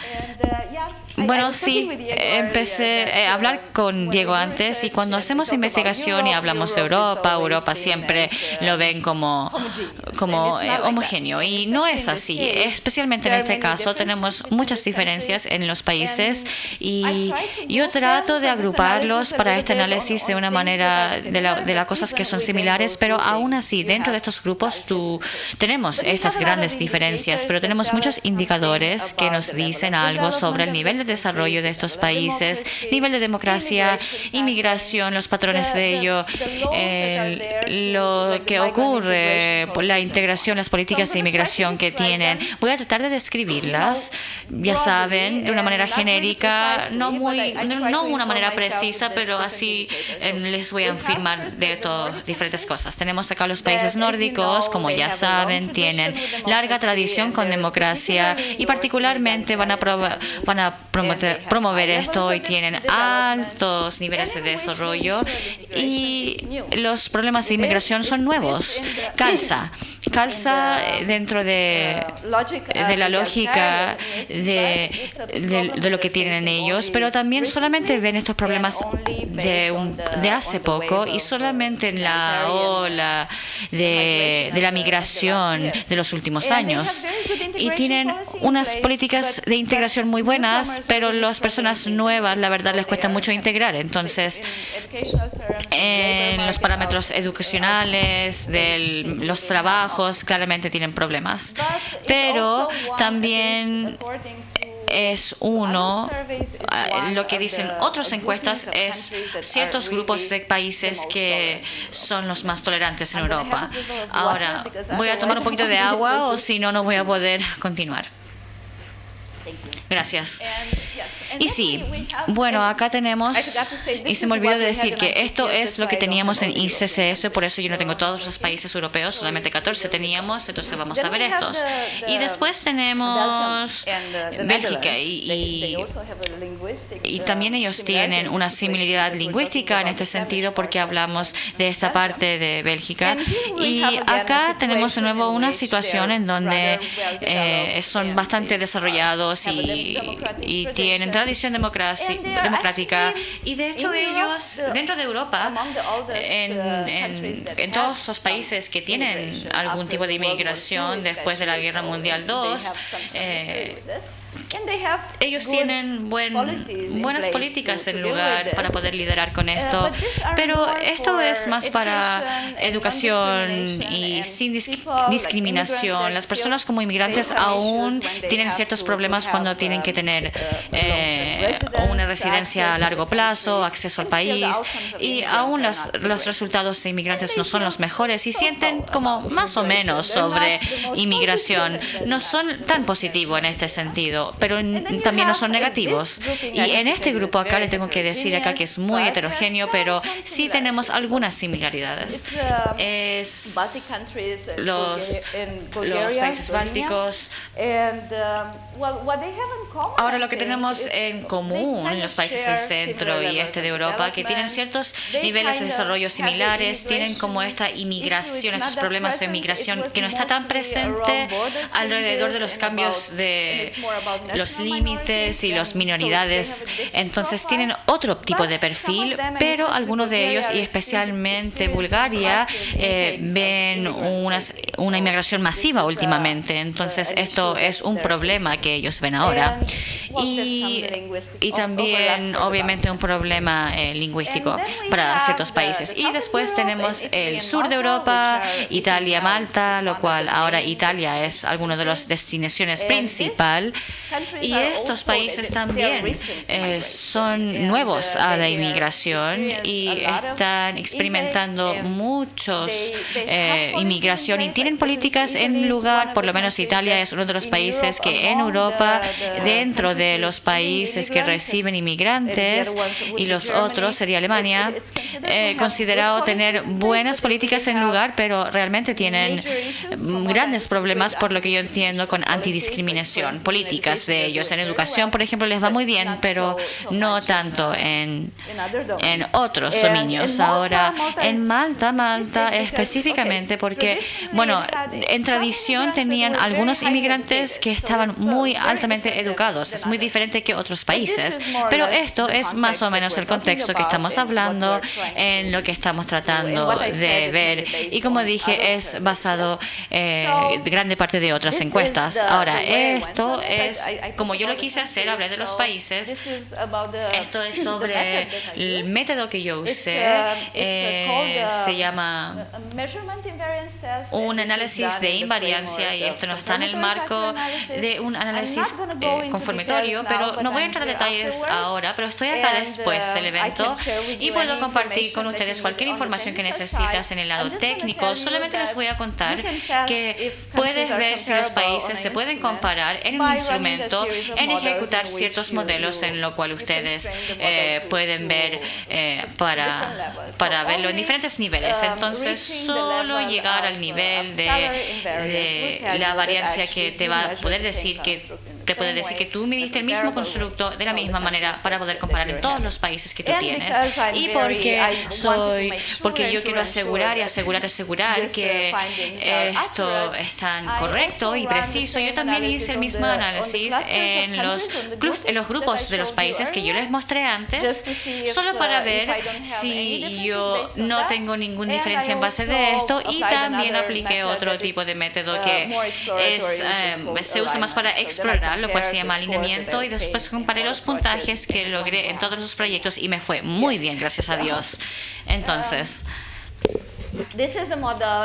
Bueno, sí, empecé a hablar con Diego antes, y cuando hacemos investigación y hablamos de Europa siempre lo ven como homogéneo, y no es así. Especialmente en este caso tenemos muchas diferencias en los países, y yo trato de agruparlos para este análisis de una manera de las cosas que son similares, pero aún así dentro de estos grupos tenemos estas grandes diferencias, pero tenemos muchos indicadores que nos dicen algo sobre el nivel de desarrollo de estos países, nivel de democracia, inmigración, los patrones de ello, lo que ocurre, la integración, las políticas de inmigración que tienen. Voy a tratar de describirlas, ya saben, de una manera genérica, no una manera precisa, pero así les voy a afirmar de diferentes cosas. Tenemos acá los países nórdicos, como ya saben, tienen larga tradición con democracia, y particularmente van a promover esto, y tienen altos niveles de desarrollo, y los problemas de inmigración son nuevos. Calza dentro de la lógica de lo que tienen ellos, pero también solamente ven estos problemas de hace poco, y solamente en la ola de la migración de los últimos años, y tienen unas políticas de integración muy buenas, pero las personas nuevas, la verdad, les cuesta mucho integrar. Entonces, en los parámetros educacionales, de los trabajos, claramente tienen problemas. Pero también es lo que dicen otras encuestas, es ciertos grupos de países que son los más tolerantes en Europa. Ahora, voy a tomar un poquito de agua, o si no, no voy a poder continuar. Gracias. Y sí, bueno, acá tenemos, y se me olvidó de decir que esto es lo que teníamos en ICCS, por eso yo no tengo todos los países europeos, solamente 14 teníamos, entonces vamos a ver estos. Y después tenemos Bélgica, y también ellos tienen una similaridad lingüística en este sentido, porque hablamos de esta parte de Bélgica. Y acá tenemos de nuevo una situación en donde son bastante desarrollados y tienen tradición democrática, y de hecho ellos dentro de Europa, en todos los países que tienen algún tipo de inmigración después de la Guerra Mundial II, ellos tienen buenas políticas en lugar para poder liderar con esto, pero esto es más para educación y sin discriminación. Las personas como inmigrantes aún tienen ciertos problemas cuando tienen que tener una residencia a largo plazo, acceso al país, y aún los resultados de inmigrantes no son los mejores, y sienten como más o menos sobre inmigración. No son tan positivos en este sentido, pero también no son negativos. Y en este grupo acá le tengo que decir acá que es muy heterogéneo, pero sí tenemos algunas similaridades. Es los países bálticos. Ahora, lo que tenemos en común en los países del centro y este de Europa, que tienen ciertos niveles de desarrollo similares, tienen como esta inmigración, estos problemas de inmigración que no está tan presente alrededor de los cambios de los límites y las minoridades. Entonces tienen otro tipo de perfil, pero algunos de ellos, y especialmente Bulgaria, ven una inmigración masiva últimamente. Entonces esto es un problema que ellos ven ahora. Y también, obviamente, un problema lingüístico para ciertos países. Y después tenemos el sur de Europa, Italia, Malta, lo cual ahora Italia es alguna de las destinaciones principales. Y estos países también son nuevos a la inmigración y están experimentando muchos inmigración y tienen políticas en lugar. Por lo menos Italia es uno de los países que en Europa, dentro de los países que reciben inmigrantes, y los otros sería Alemania, considerado tener buenas políticas en lugar, pero realmente tienen grandes problemas, por lo que yo entiendo, con antidiscriminación, políticas de ellos. En educación, por ejemplo, les va muy bien, pero no tanto en otros dominios. Ahora, en Malta específicamente, porque, bueno, en tradición tenían algunos inmigrantes que estaban muy altamente educados. Es muy diferente que otros países, pero esto es más o menos el contexto que estamos hablando, en lo que estamos tratando de ver. Y como dije, es basado grande parte de otras encuestas. Ahora, esto es, como yo lo quise hacer, hablé de los países. Esto es sobre el método que yo usé. Se llama un análisis de invariancia, y esto no está en el marco de un análisis confirmatorio, pero no voy a entrar a detalles ahora, pero estoy acá después del evento y puedo compartir con ustedes cualquier información que necesitas en el lado técnico. Solamente les voy a contar que puedes ver si los países se pueden comparar en un instrumento, en ejecutar ciertos modelos, en lo cual ustedes pueden ver para verlo en diferentes niveles. Entonces, solo llegar al nivel de la variancia que te va a poder decir te puede decir que tú midiste el mismo constructo de la misma manera para poder comparar en todos los países que tú tienes. Y porque yo quiero asegurar que esto es tan correcto y preciso, yo también hice el mismo análisis en los grupos de los países que yo les mostré antes, solo para ver si yo no tengo ninguna diferencia en base de esto, y también apliqué otro tipo de método que se usa más para explorar, lo cual se llama alineamiento, y después comparé los puntajes que logré en todos los proyectos y me fue muy bien, gracias a Dios. Entonces,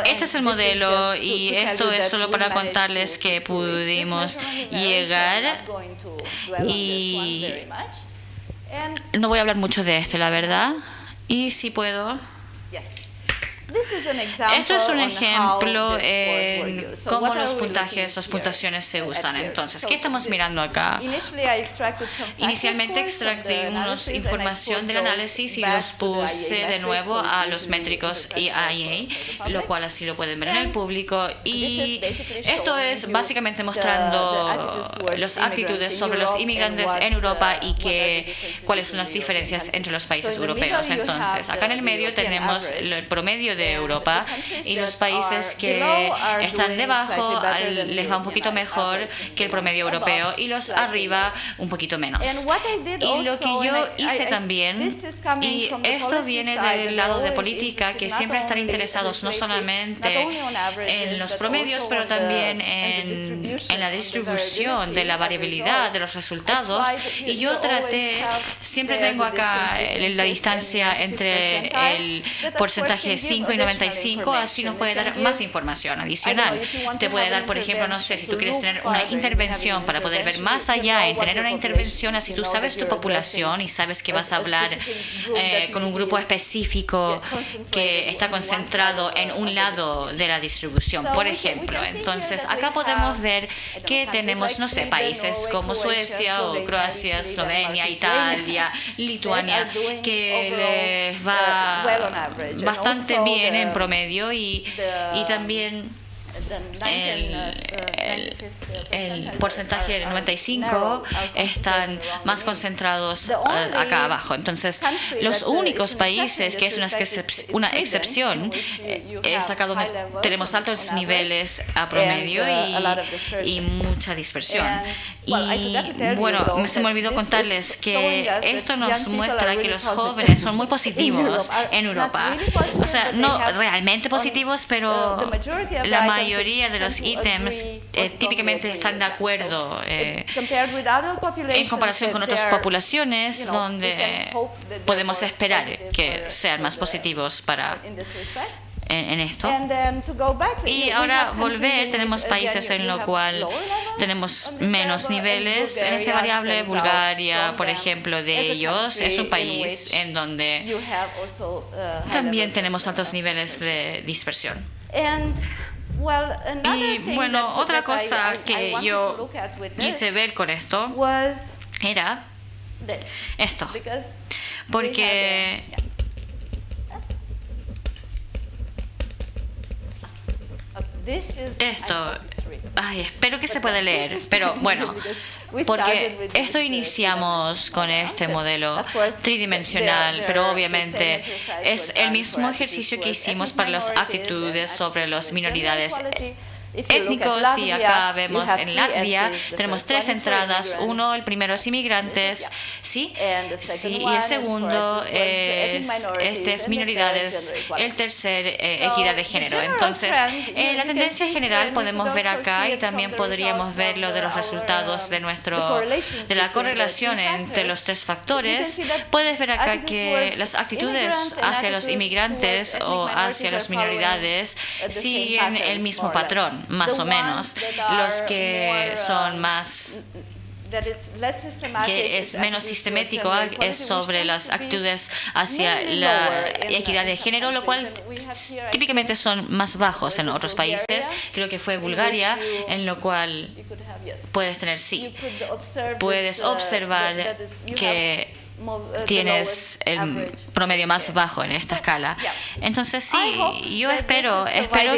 este es el modelo, y esto es solo para contarles que pudimos llegar, y no voy a hablar mucho de esto, la verdad, y si puedo. Esto es un ejemplo en cómo las puntuaciones se usan. Entonces, ¿qué estamos mirando acá? Inicialmente extraje unos información del análisis y los puse de nuevo a los métricos EIA, lo cual así lo pueden ver en el público. Y esto es básicamente mostrando las actitudes sobre los inmigrantes en Europa y cuáles son las diferencias entre los países europeos. Entonces, acá en el medio tenemos el promedio de Europa, y los países que están debajo les va un poquito mejor que el promedio europeo, y los arriba un poquito menos. Y lo que yo hice también, y esto viene del lado de política, que siempre están interesados no solamente en los promedios, pero también en la distribución de la variabilidad de los resultados, y yo siempre tengo acá la distancia entre el porcentaje 5 y 95, así nos puede dar más información adicional. Te puede dar, por ejemplo, no sé, si tú quieres tener una intervención para poder ver más allá, en tener una intervención así tú sabes tu población y sabes que vas a hablar con un grupo específico que está concentrado en un lado de la distribución, por ejemplo. Entonces, acá podemos ver que tenemos, no sé, países como Suecia o Croacia, Eslovenia, Italia, Lituania, que les va bastante bien en promedio, y también el porcentaje del 95 están más concentrados acá abajo. Entonces, los únicos países que es una excepción es acá donde tenemos altos niveles a promedio y mucha dispersión. Y bueno, se me olvidó contarles que esto nos muestra que los jóvenes son muy positivos en Europa. O sea, no realmente positivos, pero la mayoría de los ítems típicamente están de acuerdo en comparación con otras poblaciones donde podemos esperar que sean más positivos en esto. Y ahora volver, tenemos países en los cuales tenemos menos niveles en esta variable. Bulgaria, por ejemplo, de ellos, es un país en donde también tenemos altos niveles de dispersión. Y bueno, otra cosa que yo quise ver con esto era esto, porque esto, ay, espero que se pueda leer, pero bueno, porque esto iniciamos con este modelo tridimensional, pero obviamente es el mismo ejercicio que hicimos para las actitudes sobre las minoridades étnicos, y acá vemos en Latvia tenemos 3 entradas. Uno, el primero es inmigrantes, sí, y el segundo es minoridades, el tercer equidad de género. Entonces, la tendencia general podemos ver acá, y también podríamos ver lo de los resultados de la correlación entre los 3 factores. Puedes ver acá que las actitudes hacia los inmigrantes o hacia las minoridades siguen el mismo patrón, más o menos. Los que son más, que es menos sistemático, es sobre las actitudes hacia la equidad de género, lo cual típicamente son más bajos en otros países. Creo que fue Bulgaria, en lo cual puedes tener, sí, puedes observar que tienes el promedio más bajo en esta escala. Entonces sí, yo espero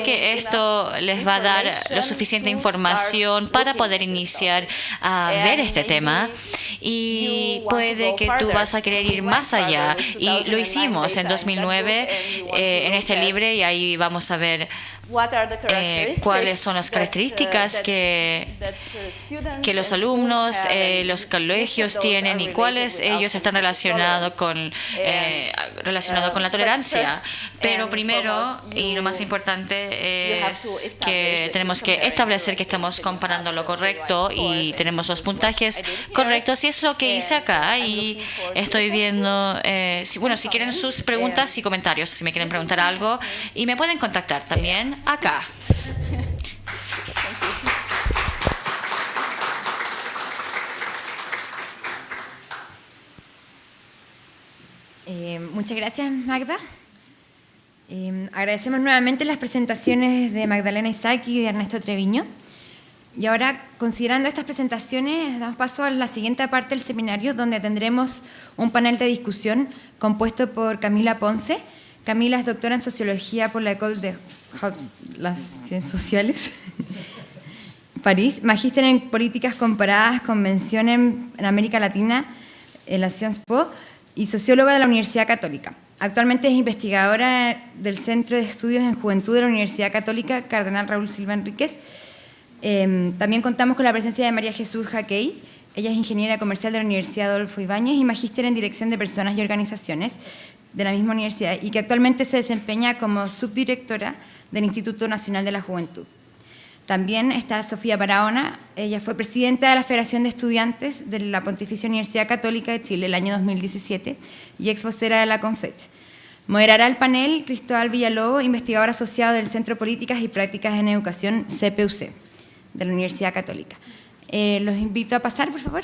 que esto les va a dar la suficiente información para poder iniciar a ver este tema, y puede que tú vas a querer ir más allá, y lo hicimos en 2009 en este libro, y ahí vamos a ver cuáles son las características que los alumnos, los colegios tienen, y cuáles ellos están relacionados con la tolerancia. Pero primero, y lo más importante, es que tenemos que establecer que estamos comparando lo correcto y tenemos los puntajes correctos, y es lo que hice acá. Y estoy viendo, si quieren sus preguntas y comentarios, si me quieren preguntar algo, y me pueden contactar también acá. Muchas gracias, Magda. Agradecemos nuevamente las presentaciones de Magdalena Isaac y de Ernesto Treviño. Y ahora, considerando estas presentaciones, damos paso a la siguiente parte del seminario, donde tendremos un panel de discusión compuesto por Camila Ponce. Camila es doctora en Sociología por la École de las Ciencias Sociales, París, magíster en Políticas Comparadas con mención en América Latina en la Sciences Po, y socióloga de la Universidad Católica. Actualmente es investigadora del Centro de Estudios en Juventud de la Universidad Católica Cardenal Raúl Silva Enríquez. También contamos con la presencia de María Jesús Jaquey. Ella es ingeniera comercial de la Universidad Adolfo Ibáñez y magíster en Dirección de Personas y Organizaciones de la misma universidad, y que actualmente se desempeña como subdirectora del Instituto Nacional de la Juventud. También está Sofía Barahona. Ella fue presidenta de la Federación de Estudiantes de la Pontificia Universidad Católica de Chile el año 2017 y ex vocera de la CONFECH. Moderará el panel Cristóbal Villalobos, investigador asociado del Centro Políticas y Prácticas en Educación, CPUC, de la Universidad Católica. Los invito a pasar, por favor.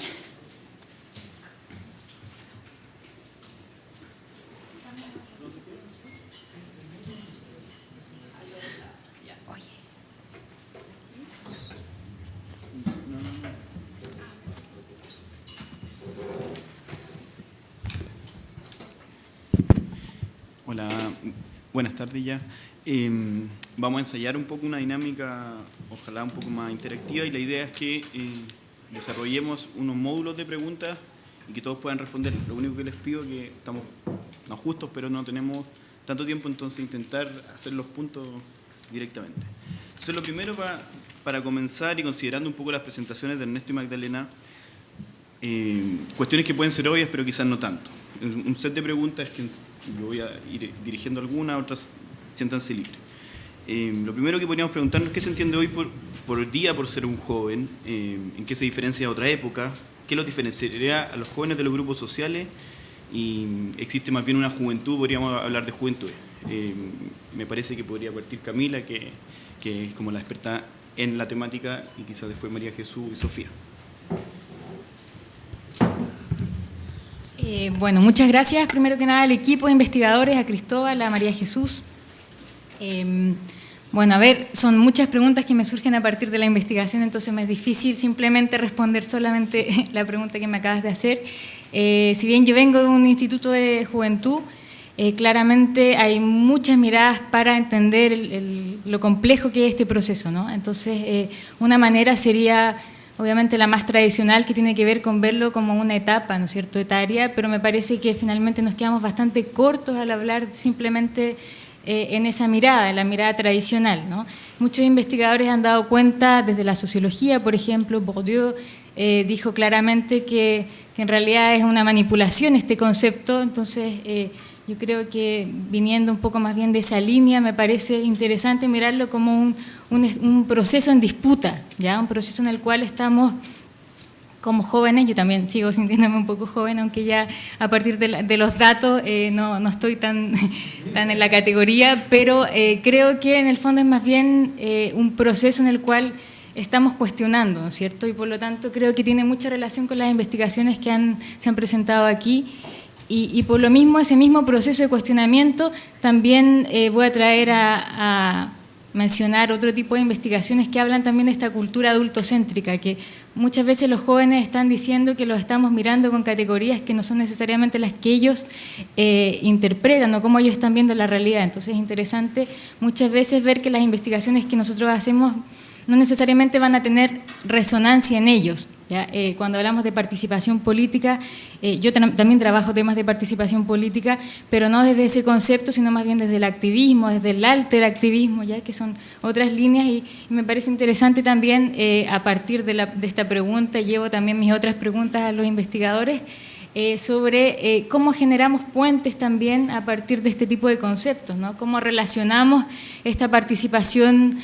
Hola, buenas tardes ya. Vamos a ensayar un poco una dinámica, ojalá un poco más interactiva, y la idea es que desarrollemos unos módulos de preguntas y que todos puedan responder. Lo único que les pido es que estamos no justos, pero no tenemos tanto tiempo, entonces intentar hacer los puntos directamente. Entonces lo primero, para comenzar, y considerando un poco las presentaciones de Ernesto y Magdalena, cuestiones que pueden ser obvias, pero quizás no tanto. Un set de preguntas que yo voy a ir dirigiendo algunas, otras siéntanse libres. Lo primero que podríamos preguntarnos es qué se entiende hoy por día por ser un joven, en qué se diferencia de otra época, qué los diferenciaría a los jóvenes de los grupos sociales, y existe más bien una juventud, podríamos hablar de juventudes. Me parece que podría partir Camila, que es como la experta en la temática, y quizás después María Jesús y Sofía. Bueno, muchas gracias primero que nada al equipo de investigadores, a Cristóbal, a María Jesús. Bueno, a ver, son muchas preguntas que me surgen a partir de la investigación, entonces me es difícil simplemente responder solamente la pregunta que me acabas de hacer. Si bien yo vengo de un instituto de juventud, claramente hay muchas miradas para entender lo complejo que es este proceso, ¿no? Entonces, una manera sería obviamente la más tradicional, que tiene que ver con verlo como una etapa, ¿no es cierto?, etaria, pero me parece que finalmente nos quedamos bastante cortos al hablar simplemente en esa mirada, en la mirada tradicional, ¿no? Muchos investigadores han dado cuenta, desde la sociología, por ejemplo, Bourdieu dijo claramente que en realidad es una manipulación este concepto, entonces yo creo que viniendo un poco más bien de esa línea, me parece interesante mirarlo como un proceso en disputa, ¿ya? Un proceso en el cual estamos como jóvenes, yo también sigo sintiéndome un poco joven, aunque ya a partir de los datos no estoy tan en la categoría, pero creo que en el fondo es más bien un proceso en el cual estamos cuestionando, ¿no es cierto? Y por lo tanto creo que tiene mucha relación con las investigaciones que se han presentado aquí. Y por lo mismo, ese mismo proceso de cuestionamiento, también voy a traer a mencionar otro tipo de investigaciones que hablan también de esta cultura adultocéntrica, que muchas veces los jóvenes están diciendo que los estamos mirando con categorías que no son necesariamente las que ellos interpretan o cómo ellos están viendo la realidad. Entonces es interesante muchas veces ver que las investigaciones que nosotros hacemos no necesariamente van a tener resonancia en ellos, ¿ya? Cuando hablamos de participación política, yo también trabajo temas de participación política, pero no desde ese concepto, sino más bien desde el activismo, desde el alteractivismo, ¿ya? Que son otras líneas, y me parece interesante también, a partir de esta pregunta, llevo también mis otras preguntas a los investigadores, sobre cómo generamos puentes también a partir de este tipo de conceptos, ¿no? Cómo relacionamos esta participación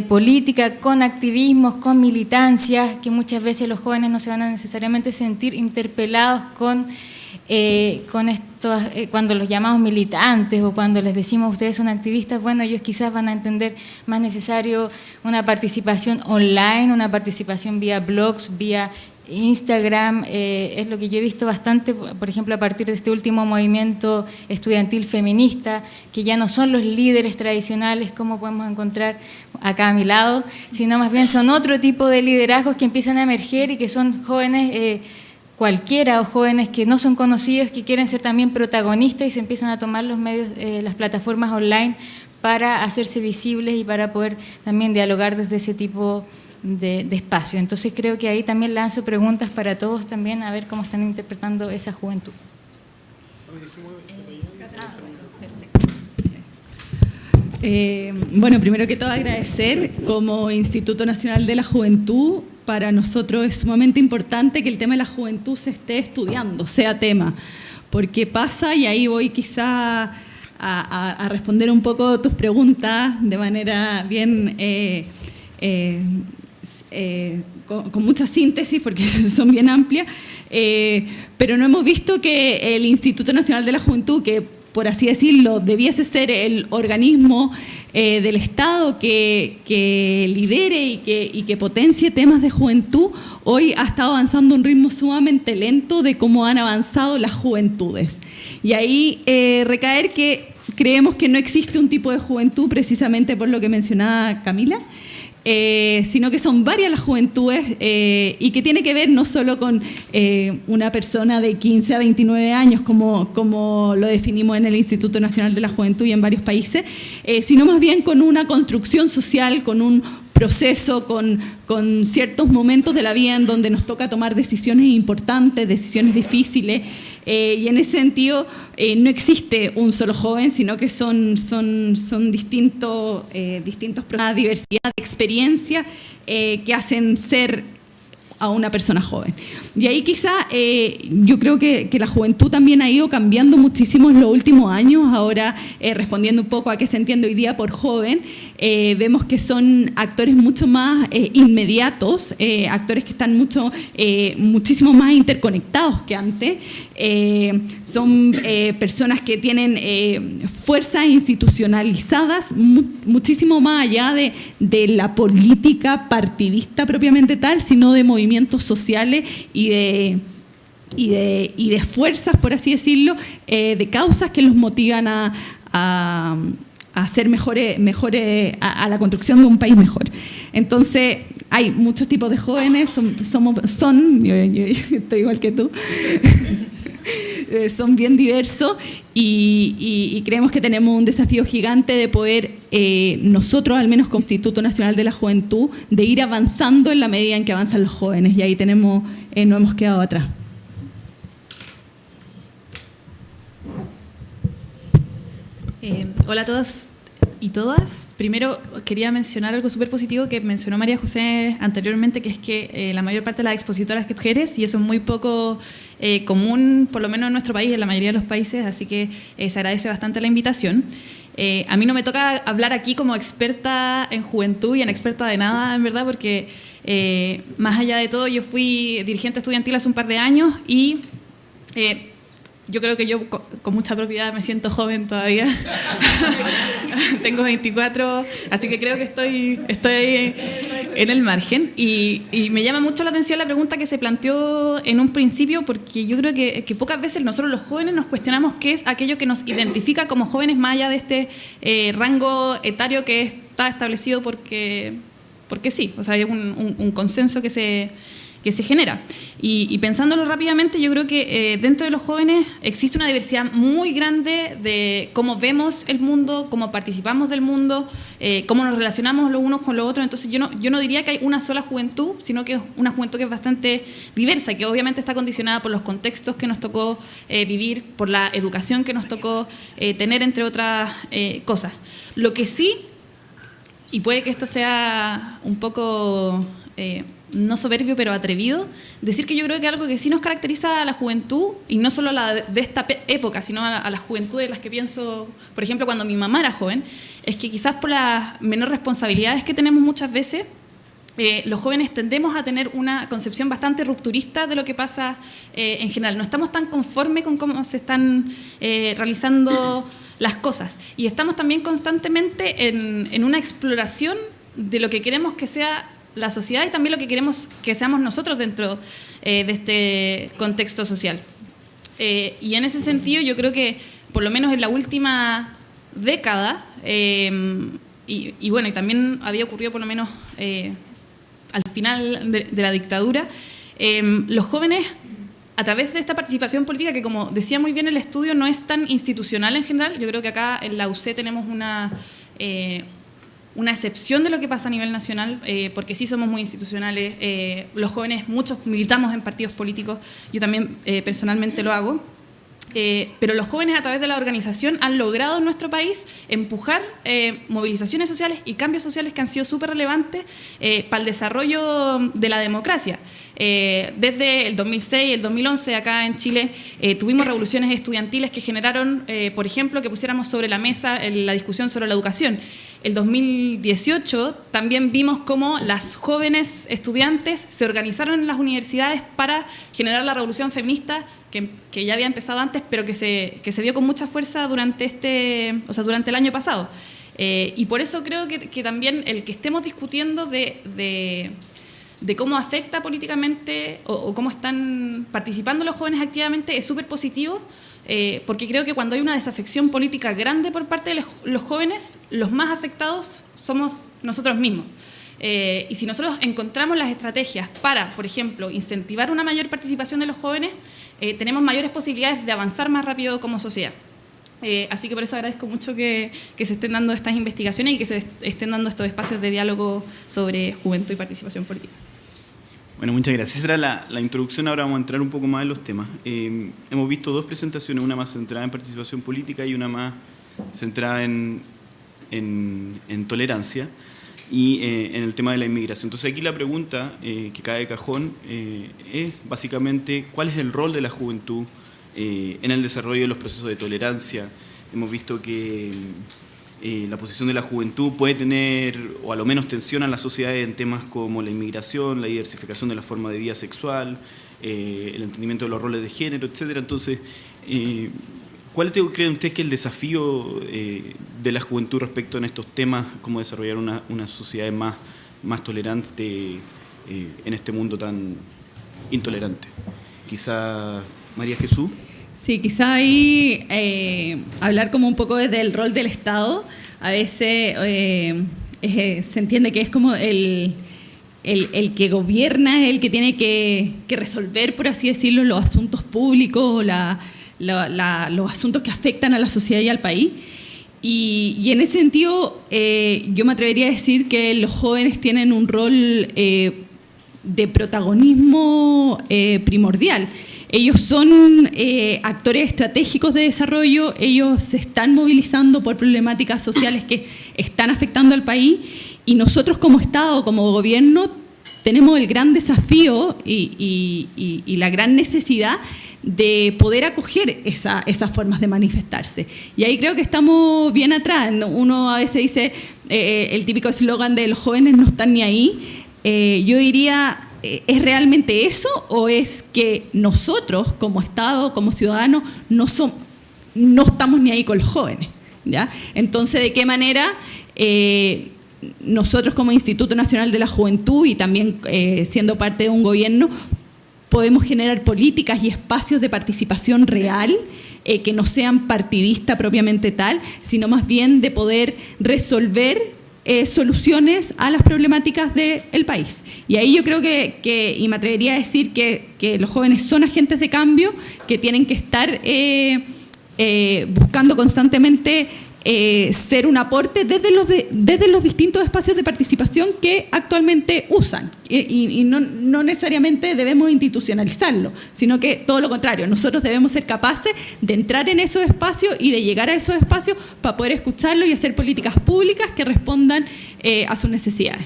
política con activismos, con militancias, que muchas veces los jóvenes no se van a necesariamente sentir interpelados con estos, cuando los llamamos militantes o cuando les decimos ustedes son activistas, bueno, ellos quizás van a entender más necesario una participación online, una participación vía blogs, vía Instagram, es lo que yo he visto bastante, por ejemplo, a partir de este último movimiento estudiantil feminista, que ya no son los líderes tradicionales como podemos encontrar acá a mi lado, sino más bien son otro tipo de liderazgos que empiezan a emerger y que son jóvenes cualquiera o jóvenes que no son conocidos, que quieren ser también protagonistas y se empiezan a tomar los medios, las plataformas online para hacerse visibles y para poder también dialogar desde ese tipo de espacio. Entonces creo que ahí también lanzo preguntas para todos también, a ver cómo están interpretando esa juventud. Bueno, primero que todo agradecer. Como Instituto Nacional de la Juventud, para nosotros es sumamente importante que el tema de la juventud se esté estudiando, sea tema, porque pasa, y ahí voy quizá a responder un poco tus preguntas de manera bien con mucha síntesis, porque son bien amplias, pero no hemos visto que el Instituto Nacional de la Juventud, que por así decirlo debiese ser el organismo del Estado que lidere y que potencie temas de juventud, hoy ha estado avanzando a un ritmo sumamente lento de cómo han avanzado las juventudes. Y ahí recaer que creemos que no existe un tipo de juventud, precisamente por lo que mencionaba Camila, sino que son varias las juventudes, y que tiene que ver no solo con una persona de 15 a 29 años, como lo definimos en el Instituto Nacional de la Juventud y en varios países, sino más bien con una construcción social, con un proceso, con ciertos momentos de la vida en donde nos toca tomar decisiones importantes, decisiones difíciles, y en ese sentido no existe un solo joven, sino que son distintos procesos, una diversidad de experiencias que hacen ser a una persona joven. Y ahí quizá yo creo que la juventud también ha ido cambiando muchísimo en los últimos años. Ahora, respondiendo un poco a qué se entiende hoy día por joven, vemos que son actores mucho más inmediatos, actores que están muchísimo más interconectados que antes. Son personas que tienen fuerzas institucionalizadas muchísimo más allá de la política partidista propiamente tal, sino de movimientos sociales y de fuerzas, por así decirlo, de causas que los motivan a hacer mejores a la construcción de un país mejor. Entonces, hay muchos tipos de jóvenes, yo estoy igual que tú, son bien diversos y creemos que tenemos un desafío gigante de poder, nosotros al menos como Instituto Nacional de la Juventud, de ir avanzando en la medida en que avanzan los jóvenes, y ahí no hemos quedado atrás. Hola a todos y todas. Primero quería mencionar algo súper positivo que mencionó María José anteriormente, que es que la mayor parte de las expositoras que mujeres, y eso es muy poco común, por lo menos en nuestro país, en la mayoría de los países, así que se agradece bastante la invitación. A mí no me toca hablar aquí como experta en juventud y en experta de nada, en verdad, porque más allá de todo yo fui dirigente estudiantil hace un par de años y yo creo que yo con mucha propiedad me siento joven todavía. Tengo 24, así que creo que estoy en el margen. Y me llama mucho la atención la pregunta que se planteó en un principio, porque yo creo que pocas veces nosotros los jóvenes nos cuestionamos qué es aquello que nos identifica como jóvenes más allá de este rango etario que está establecido porque sí. O sea, hay un consenso que se genera. Y pensándolo rápidamente, yo creo que dentro de los jóvenes existe una diversidad muy grande de cómo vemos el mundo, cómo participamos del mundo, cómo nos relacionamos los unos con los otros. Entonces yo no diría que hay una sola juventud, sino que es una juventud que es bastante diversa, que obviamente está condicionada por los contextos que nos tocó vivir, por la educación que nos tocó tener, entre otras cosas. Lo que sí, y puede que esto sea un poco no soberbio, pero atrevido, decir que yo creo que algo que sí nos caracteriza a la juventud, y no solo la de esta época, sino a la juventud de las que pienso, por ejemplo, cuando mi mamá era joven, es que quizás por las menores responsabilidades que tenemos muchas veces, los jóvenes tendemos a tener una concepción bastante rupturista de lo que pasa en general. No estamos tan conformes con cómo se están realizando las cosas. Y estamos también constantemente en una exploración de lo que queremos que sea la sociedad y también lo que queremos que seamos nosotros dentro de este contexto social. Y en ese sentido yo creo que por lo menos en la última década, y bueno, y también había ocurrido por lo menos al final de la dictadura, los jóvenes, a través de esta participación política, que como decía muy bien el estudio, no es tan institucional en general, yo creo que acá en la UC tenemos una excepción de lo que pasa a nivel nacional, porque sí somos muy institucionales. Los jóvenes, muchos militamos en partidos políticos, yo también personalmente lo hago, pero los jóvenes a través de la organización han logrado en nuestro país empujar movilizaciones sociales y cambios sociales que han sido súper relevantes para el desarrollo de la democracia. Desde el 2006 y el 2011 acá en Chile tuvimos revoluciones estudiantiles que generaron, por ejemplo, que pusiéramos sobre la mesa la discusión sobre la educación. El 2018 también vimos cómo las jóvenes estudiantes se organizaron en las universidades para generar la revolución feminista que ya había empezado antes, pero que se dio con mucha fuerza durante el año pasado. Y por eso creo que también el que estemos discutiendo de cómo afecta políticamente o cómo están participando los jóvenes activamente es súper positivo, porque creo que cuando hay una desafección política grande por parte de los jóvenes, los más afectados somos nosotros mismos. Y si nosotros encontramos las estrategias para, por ejemplo, incentivar una mayor participación de los jóvenes, tenemos mayores posibilidades de avanzar más rápido como sociedad. Así que por eso agradezco mucho que se estén dando estas investigaciones y que se estén dando estos espacios de diálogo sobre juventud y participación política. Bueno, muchas gracias. Esa era la introducción. Ahora vamos a entrar un poco más en los temas. Hemos visto dos presentaciones, una más centrada en participación política y una más centrada en tolerancia. y en el tema de la inmigración. Entonces aquí la pregunta que cae de cajón es básicamente ¿cuál es el rol de la juventud en el desarrollo de los procesos de tolerancia? Hemos visto que la posición de la juventud puede tener, o a lo menos tensiona a la sociedad en temas como la inmigración, la diversificación de la forma de vida sexual, el entendimiento de los roles de género, etc. Entonces, ¿cuál creen ustedes que es el desafío de la juventud respecto a estos temas, cómo desarrollar una sociedad más tolerante en este mundo tan intolerante? Quizá María Jesús. Sí, quizá ahí hablar como un poco desde el rol del Estado. A veces se entiende que es como el que gobierna, el que tiene que resolver, por así decirlo, los asuntos públicos, los asuntos que afectan a la sociedad y al país. Y en ese sentido, yo me atrevería a decir que los jóvenes tienen un rol de protagonismo primordial. Ellos son actores estratégicos de desarrollo, ellos se están movilizando por problemáticas sociales que están afectando al país, y nosotros como Estado, como gobierno, tenemos el gran desafío y la gran necesidad de poder acoger esas formas de manifestarse. Y ahí creo que estamos bien atrás. Uno a veces dice el típico eslogan de los jóvenes no están ni ahí. Yo diría, ¿es realmente eso o es que nosotros como Estado, como ciudadanos, no estamos ni ahí con los jóvenes? ¿Ya? Entonces, ¿de qué manera nosotros como Instituto Nacional de la Juventud y también siendo parte de un gobierno podemos generar políticas y espacios de participación real que no sean partidistas propiamente tal, sino más bien de poder resolver soluciones a las problemáticas del país? Y ahí yo creo y me atrevería a decir que los jóvenes son agentes de cambio, que tienen que estar buscando constantemente ser un aporte desde los distintos espacios de participación que actualmente usan. Y no necesariamente debemos institucionalizarlo, sino que todo lo contrario, nosotros debemos ser capaces de entrar en esos espacios y de llegar a esos espacios para poder escucharlo y hacer políticas públicas que respondan a sus necesidades.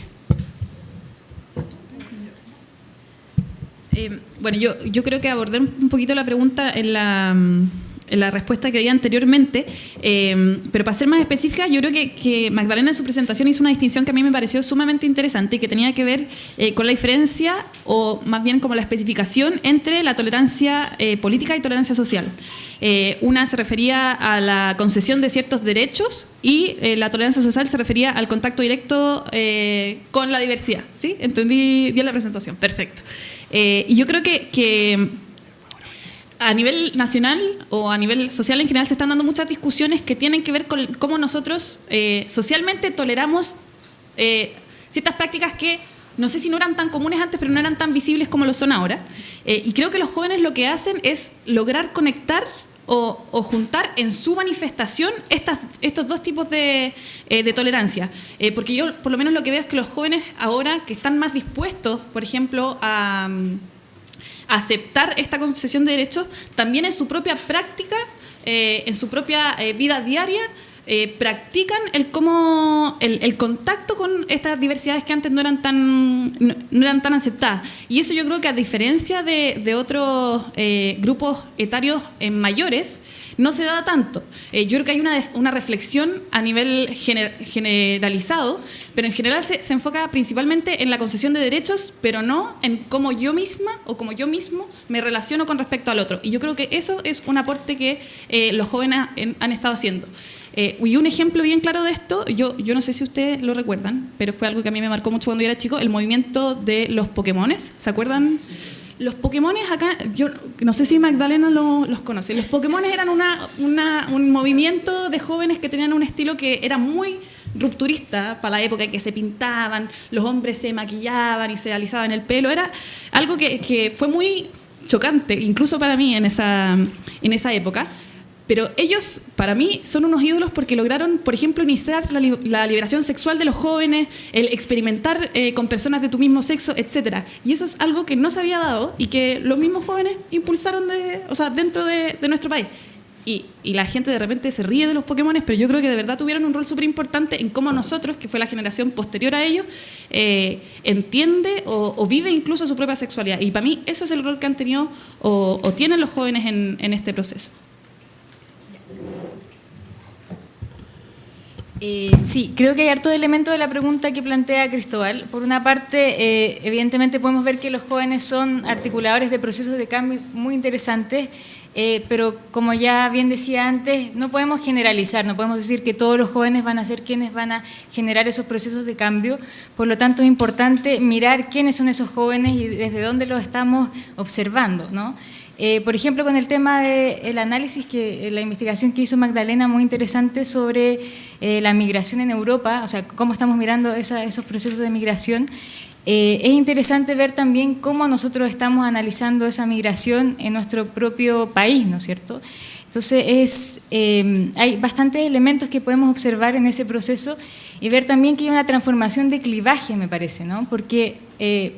Bueno, yo creo que abordé un poquito la pregunta en la respuesta que di anteriormente, pero para ser más específica, yo creo que Magdalena en su presentación hizo una distinción que a mí me pareció sumamente interesante y que tenía que ver con la diferencia, o más bien como la especificación entre la tolerancia política y tolerancia social. Una se refería a la concesión de ciertos derechos y la tolerancia social se refería al contacto directo con la diversidad. ¿Sí? ¿Entendí bien la presentación? Perfecto. Y yo creo que a nivel nacional o a nivel social en general se están dando muchas discusiones que tienen que ver con cómo nosotros socialmente toleramos ciertas prácticas que no sé si no eran tan comunes antes, pero no eran tan visibles como lo son ahora. Y creo que los jóvenes lo que hacen es lograr conectar o juntar en su manifestación estos dos tipos de tolerancia. Porque yo por lo menos lo que veo es que los jóvenes ahora que están más dispuestos, por ejemplo, a aceptar esta concesión de derechos, también en su propia práctica, en su propia vida diaria, practican el contacto con estas diversidades que antes no eran tan aceptadas. Y eso yo creo que a diferencia de otros grupos etarios mayores, no se da tanto. Yo creo que hay una reflexión a nivel generalizado, pero en general se enfoca principalmente en la concesión de derechos, pero no en cómo yo misma o como yo mismo me relaciono con respecto al otro. Y yo creo que eso es un aporte que los jóvenes han estado haciendo. Y un ejemplo bien claro de esto, yo no sé si ustedes lo recuerdan, pero fue algo que a mí me marcó mucho cuando yo era chico, el movimiento de los Pokémones. ¿Se acuerdan? Los Pokémones acá, yo no sé si Magdalena los conoce. Los Pokémones eran un movimiento de jóvenes que tenían un estilo que era muy rupturista para la época, que se pintaban, los hombres se maquillaban y se alisaban el pelo. Era algo que fue muy chocante, incluso para mí en esa época. Pero ellos, para mí, son unos ídolos porque lograron, por ejemplo, iniciar la liberación sexual de los jóvenes, el experimentar con personas de tu mismo sexo, etc. Y eso es algo que no se había dado y que los mismos jóvenes impulsaron dentro de nuestro país. y la gente de repente se ríe de los Pokémones, pero yo creo que de verdad tuvieron un rol súper importante en cómo nosotros, que fue la generación posterior a ellos, entiende o vive incluso su propia sexualidad. Y para mí eso es el rol que han tenido o tienen los jóvenes en este proceso. Sí, creo que hay harto elemento de la pregunta que plantea Cristóbal. Por una parte, evidentemente podemos ver que los jóvenes son articuladores de procesos de cambio muy interesantes, pero como ya bien decía antes, no podemos generalizar, no podemos decir que todos los jóvenes van a ser quienes van a generar esos procesos de cambio. Por lo tanto, es importante mirar quiénes son esos jóvenes y desde dónde los estamos observando, ¿no? Por ejemplo, con el tema del análisis, la investigación que hizo Magdalena, muy interesante sobre la migración en Europa, o sea, cómo estamos mirando esos procesos de migración. Es interesante ver también cómo nosotros estamos analizando esa migración en nuestro propio país, ¿no es cierto? Entonces, hay bastantes elementos que podemos observar en ese proceso y ver también que hay una transformación de clivaje, me parece, ¿no? Porque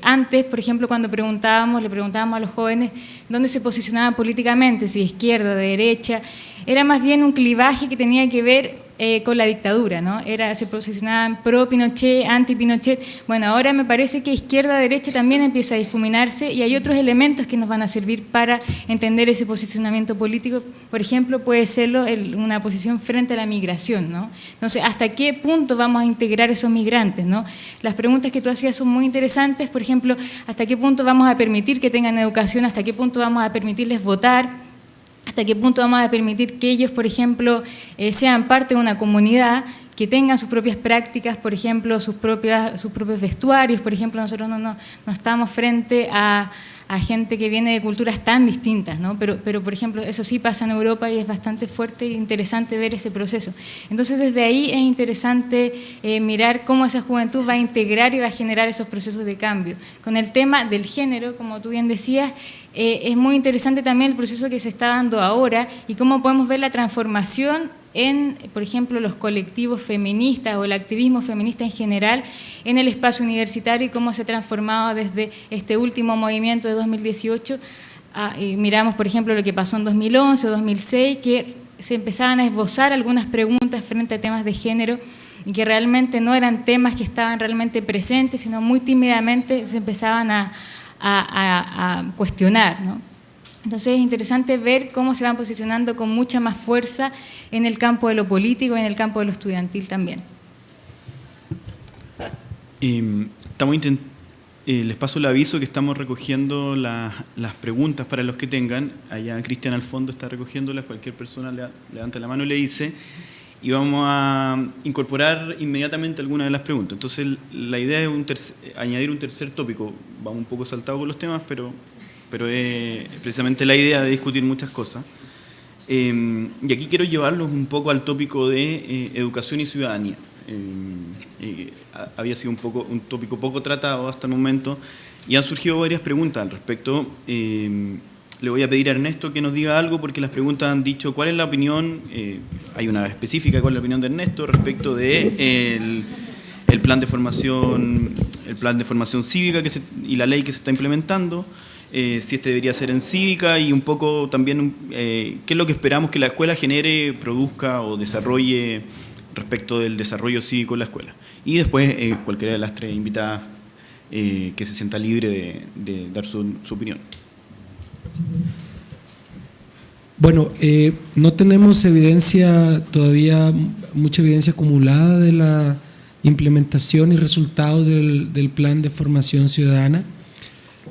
antes, por ejemplo, cuando le preguntábamos a los jóvenes dónde se posicionaban políticamente, si de izquierda, de derecha, era más bien un clivaje que tenía que ver con la dictadura, ¿no? Se posicionaban pro Pinochet, anti Pinochet. Bueno, ahora me parece que izquierda, derecha también empieza a difuminarse y hay otros elementos que nos van a servir para entender ese posicionamiento político. Por ejemplo, puede serlo una posición frente a la migración, ¿no? Entonces, ¿hasta qué punto vamos a integrar esos migrantes, ¿no? Las preguntas que tú hacías son muy interesantes, por ejemplo, ¿hasta qué punto vamos a permitir que tengan educación? ¿Hasta qué punto vamos a permitirles votar? ¿Hasta qué punto vamos a permitir que ellos, por ejemplo, sean parte de una comunidad, que tengan sus propias prácticas, por ejemplo, sus propios vestuarios? Por ejemplo, nosotros no estamos frente a gente que viene de culturas tan distintas, ¿no? Pero, por ejemplo, eso sí pasa en Europa y es bastante fuerte e interesante ver ese proceso. Entonces, desde ahí es interesante mirar cómo esa juventud va a integrar y va a generar esos procesos de cambio. Con el tema del género, como tú bien decías, es muy interesante también el proceso que se está dando ahora y cómo podemos ver la transformación en, por ejemplo, los colectivos feministas o el activismo feminista en general en el espacio universitario y cómo se ha transformado desde este último movimiento de 2018. Miramos, por ejemplo, lo que pasó en 2011 o 2006, que se empezaban a esbozar algunas preguntas frente a temas de género y que realmente no eran temas que estaban realmente presentes, sino muy tímidamente se empezaban a cuestionar, ¿no? Entonces es interesante ver cómo se van posicionando con mucha más fuerza en el campo de lo político y en el campo de lo estudiantil también. Les paso el aviso que estamos recogiendo las preguntas para los que tengan. Allá Cristian al fondo está recogiéndolas, cualquier persona levanta la mano y le dice. Y vamos a incorporar inmediatamente algunas de las preguntas. Entonces, la idea es añadir un tercer tópico. Vamos un poco saltado con los temas, pero es precisamente la idea de discutir muchas cosas. Y aquí quiero llevarlos un poco al tópico de educación y ciudadanía. Había sido un tópico poco tratado hasta el momento y han surgido varias preguntas al respecto. Le voy a pedir a Ernesto que nos diga algo porque las preguntas han dicho cuál es la opinión, hay una específica, cuál es la opinión de Ernesto respecto de el plan de formación cívica y la ley que se está implementando, si este debería ser en cívica y un poco también qué es lo que esperamos que la escuela genere, produzca o desarrolle respecto del desarrollo cívico en la escuela. Y después cualquiera de las tres invitadas que se sienta libre de dar su opinión. Bueno, no tenemos todavía mucha evidencia acumulada de la implementación y resultados del plan de formación ciudadana.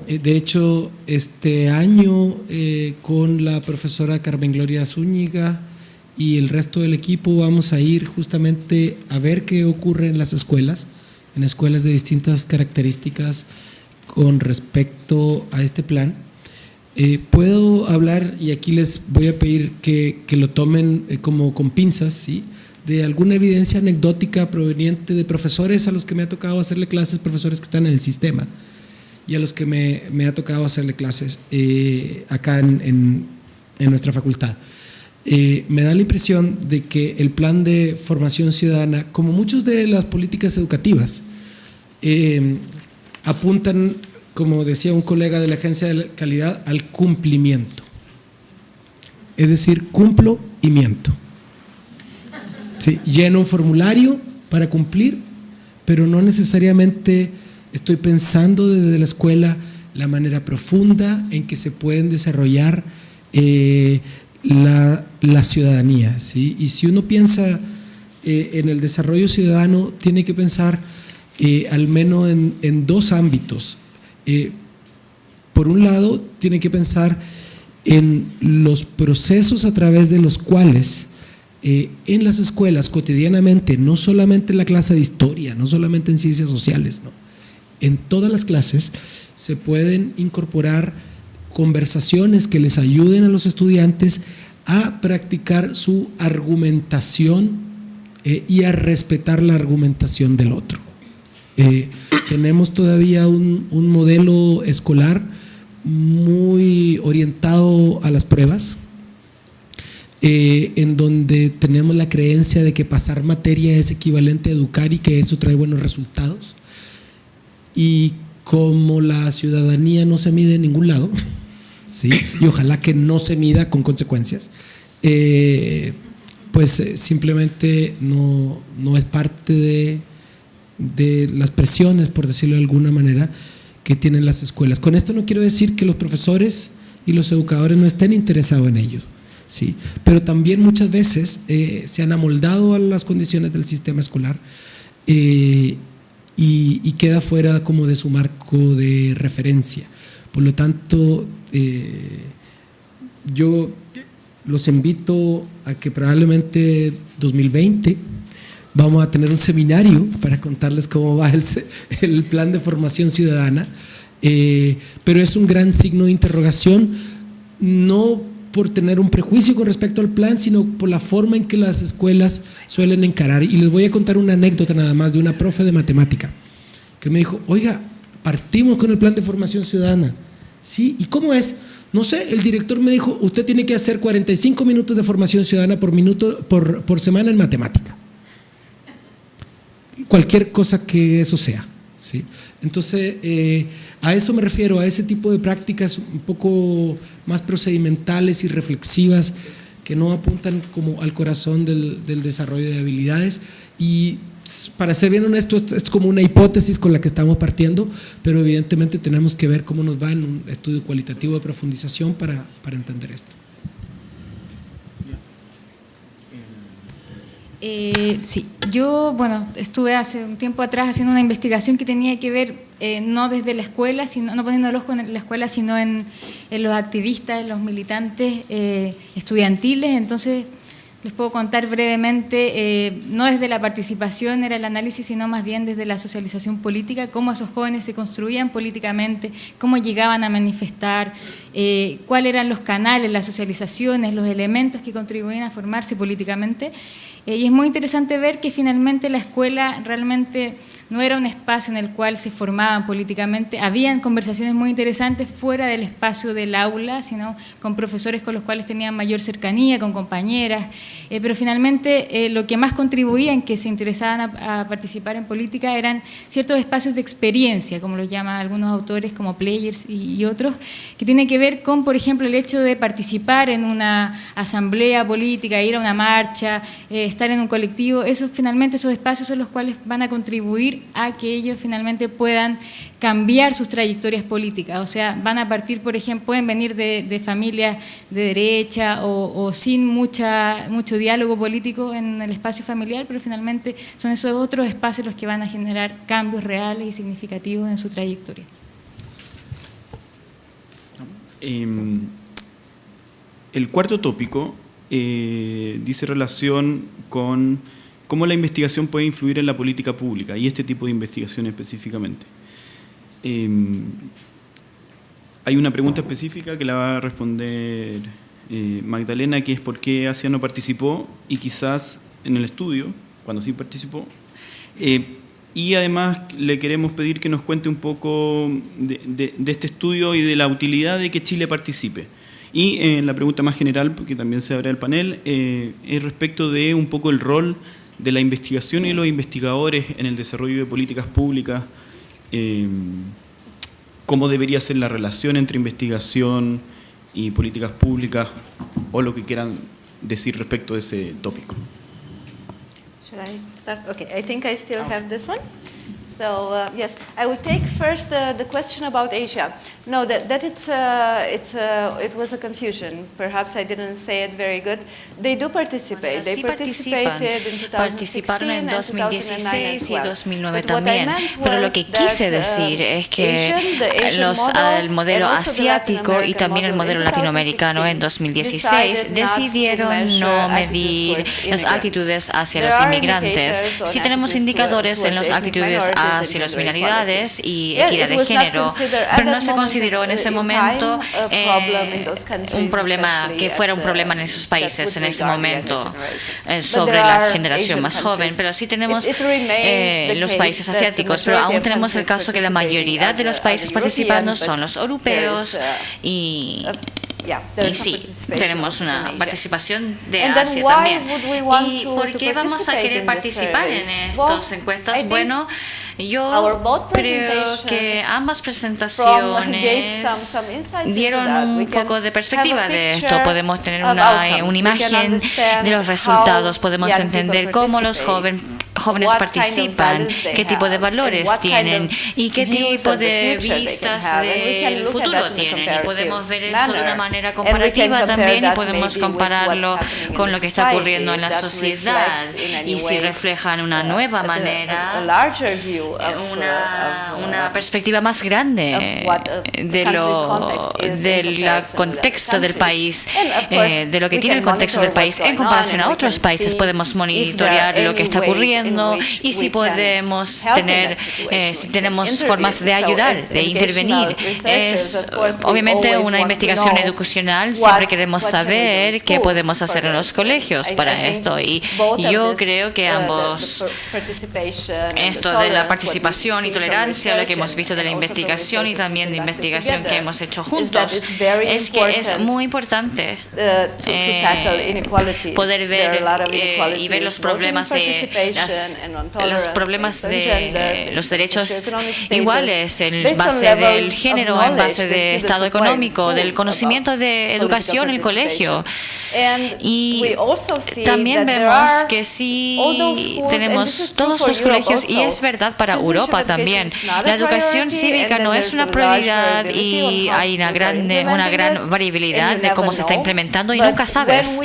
De hecho, este año con la profesora Carmen Gloria Zúñiga y el resto del equipo vamos a ir justamente a ver qué ocurre en las escuelas, en escuelas de distintas características con respecto a este plan. Puedo hablar, y aquí les voy a pedir que lo tomen como con pinzas, ¿sí?, de alguna evidencia anecdótica proveniente de profesores a los que me ha tocado hacerle clases, profesores que están en el sistema, y a los que me ha tocado hacerle clases acá en nuestra facultad. Me da la impresión de que el plan de formación ciudadana, como muchas de las políticas educativas, apuntan, como decía un colega de la Agencia de Calidad, al cumplimiento. es decir, cumplo y miento. Sí, lleno un formulario para cumplir, pero no necesariamente estoy pensando desde la escuela la manera profunda en que se pueden desarrollar la ciudadanía, ¿sí? Y si uno piensa en el desarrollo ciudadano, tiene que pensar al menos en dos ámbitos. Por un lado, tiene que pensar en los procesos a través de los cuales en las escuelas cotidianamente, no solamente en la clase de historia, no solamente en ciencias sociales, no, en todas las clases se pueden incorporar conversaciones que les ayuden a los estudiantes a practicar su argumentación y a respetar la argumentación del otro. Tenemos todavía un modelo escolar muy orientado a las pruebas, en donde tenemos la creencia de que pasar materia es equivalente a educar y que eso trae buenos resultados. Y como la ciudadanía no se mide en ningún lado, ¿sí? Y ojalá que no se mida con consecuencias, pues simplemente no es parte de las presiones, por decirlo de alguna manera, que tienen las escuelas. Con esto no quiero decir que los profesores y los educadores no estén interesados en ello, sí, pero también muchas veces se han amoldado a las condiciones del sistema escolar y queda fuera como de su marco de referencia. Por lo tanto, yo los invito a que probablemente 2020 vamos a tener un seminario para contarles cómo va el plan de formación ciudadana, pero es un gran signo de interrogación, no por tener un prejuicio con respecto al plan, sino por la forma en que las escuelas suelen encarar. Y les voy a contar una anécdota nada más de una profe de matemática que me dijo: oiga, partimos con el plan de formación ciudadana. Sí, ¿y cómo es? No sé, el director me dijo: usted tiene que hacer 45 minutos de formación ciudadana por semana en matemática. Cualquier cosa que eso sea, ¿sí? Entonces, a eso me refiero, a ese tipo de prácticas un poco más procedimentales y reflexivas que no apuntan como al corazón del desarrollo de habilidades. Y para ser bien honesto, es como una hipótesis con la que estamos partiendo, pero evidentemente tenemos que ver cómo nos va en un estudio cualitativo de profundización para entender esto. Sí, yo estuve hace un tiempo atrás haciendo una investigación que tenía que ver no desde la escuela, no poniendo el ojo en la escuela, sino en los activistas, en los militantes estudiantiles. Entonces les puedo contar brevemente, no desde la participación era el análisis, sino más bien desde la socialización política, cómo esos jóvenes se construían políticamente, cómo llegaban a manifestar, cuáles eran los canales, las socializaciones, los elementos que contribuían a formarse políticamente. Y es muy interesante ver que finalmente la escuela realmente no era un espacio en el cual se formaban políticamente, habían conversaciones muy interesantes fuera del espacio del aula, sino con profesores con los cuales tenían mayor cercanía, con compañeras, pero finalmente lo que más contribuía en que se interesaban a participar en política eran ciertos espacios de experiencia, como los llaman algunos autores como Players y otros, que tienen que ver con, por ejemplo, el hecho de participar en una asamblea política, ir a una marcha, estar en un colectivo. Finalmente esos espacios son los cuales van a contribuir a que ellos finalmente puedan cambiar sus trayectorias políticas. O sea, van a partir, por ejemplo, pueden venir de familias de derecha o sin mucho diálogo político en el espacio familiar, pero finalmente son esos otros espacios los que van a generar cambios reales y significativos en su trayectoria. El cuarto tópico dice relación con cómo la investigación puede influir en la política pública y este tipo de investigación específicamente. Hay una pregunta específica que la va a responder Magdalena, que es por qué Asia no participó y quizás en el estudio, cuando sí participó. Y además le queremos pedir que nos cuente un poco de este estudio y de la utilidad de que Chile participe. Y la pregunta más general, porque también se abre el panel, es respecto de un poco el rol de la investigación y los investigadores en el desarrollo de políticas públicas, cómo debería ser la relación entre investigación y políticas públicas, o lo que quieran decir respecto de ese tópico. Should I start? Okay, I think I still have this one. So yes, I will take first the question about Asia. No, it was a confusion. Perhaps I didn't say it very good. They do participate. They participated in 2016 participaron en 2016 y 2009 But what I también. meant Pero lo was que quise that, decir es que Asian el modelo and also the asiático y Latin también el American modelo model in latinoamericano en 2016 decidieron no medir las actitudes hacia los inmigrantes. Sí tenemos indicadores en las actitudes hacia las minoridades y equidad de género, pero no se consideró en ese momento un problema que fuera un problema en esos países en ese momento sobre la generación más joven, pero sí tenemos los países asiáticos, pero aún tenemos el caso que la mayoría de los países participando son los europeos y sí, tenemos una participación de Asia también. ¿Y por qué vamos a querer participar en estas encuestas? Bueno, yo creo que ambas presentaciones dieron un poco de perspectiva de esto. Podemos tener una imagen de los resultados, podemos entender cómo los jóvenes participan, qué tipo de valores tienen y qué tipo de vistas del futuro tienen. Y podemos ver eso de una manera comparativa también y podemos compararlo con lo que está ocurriendo en la sociedad y si reflejan una nueva manera, una perspectiva más grande del contexto del país, de lo que tiene el contexto del país en comparación a otros países. Podemos monitorear lo que está ocurriendo y si podemos tener, si tenemos formas de ayudar, de intervenir. Es obviamente una investigación educacional, siempre queremos saber qué podemos hacer en los colegios para esto y yo creo que ambos, esto de la participación y tolerancia, lo que hemos visto de la investigación y también de investigación que hemos hecho juntos, es que es muy importante poder ver y ver los problemas de los derechos iguales en base del género, en base de estado económico, del conocimiento de educación en el colegio. Y también vemos que sí tenemos todos los colegios, y es verdad para Europa también. La educación cívica no es una prioridad y hay una gran variabilidad de cómo se está implementando y nunca sabes.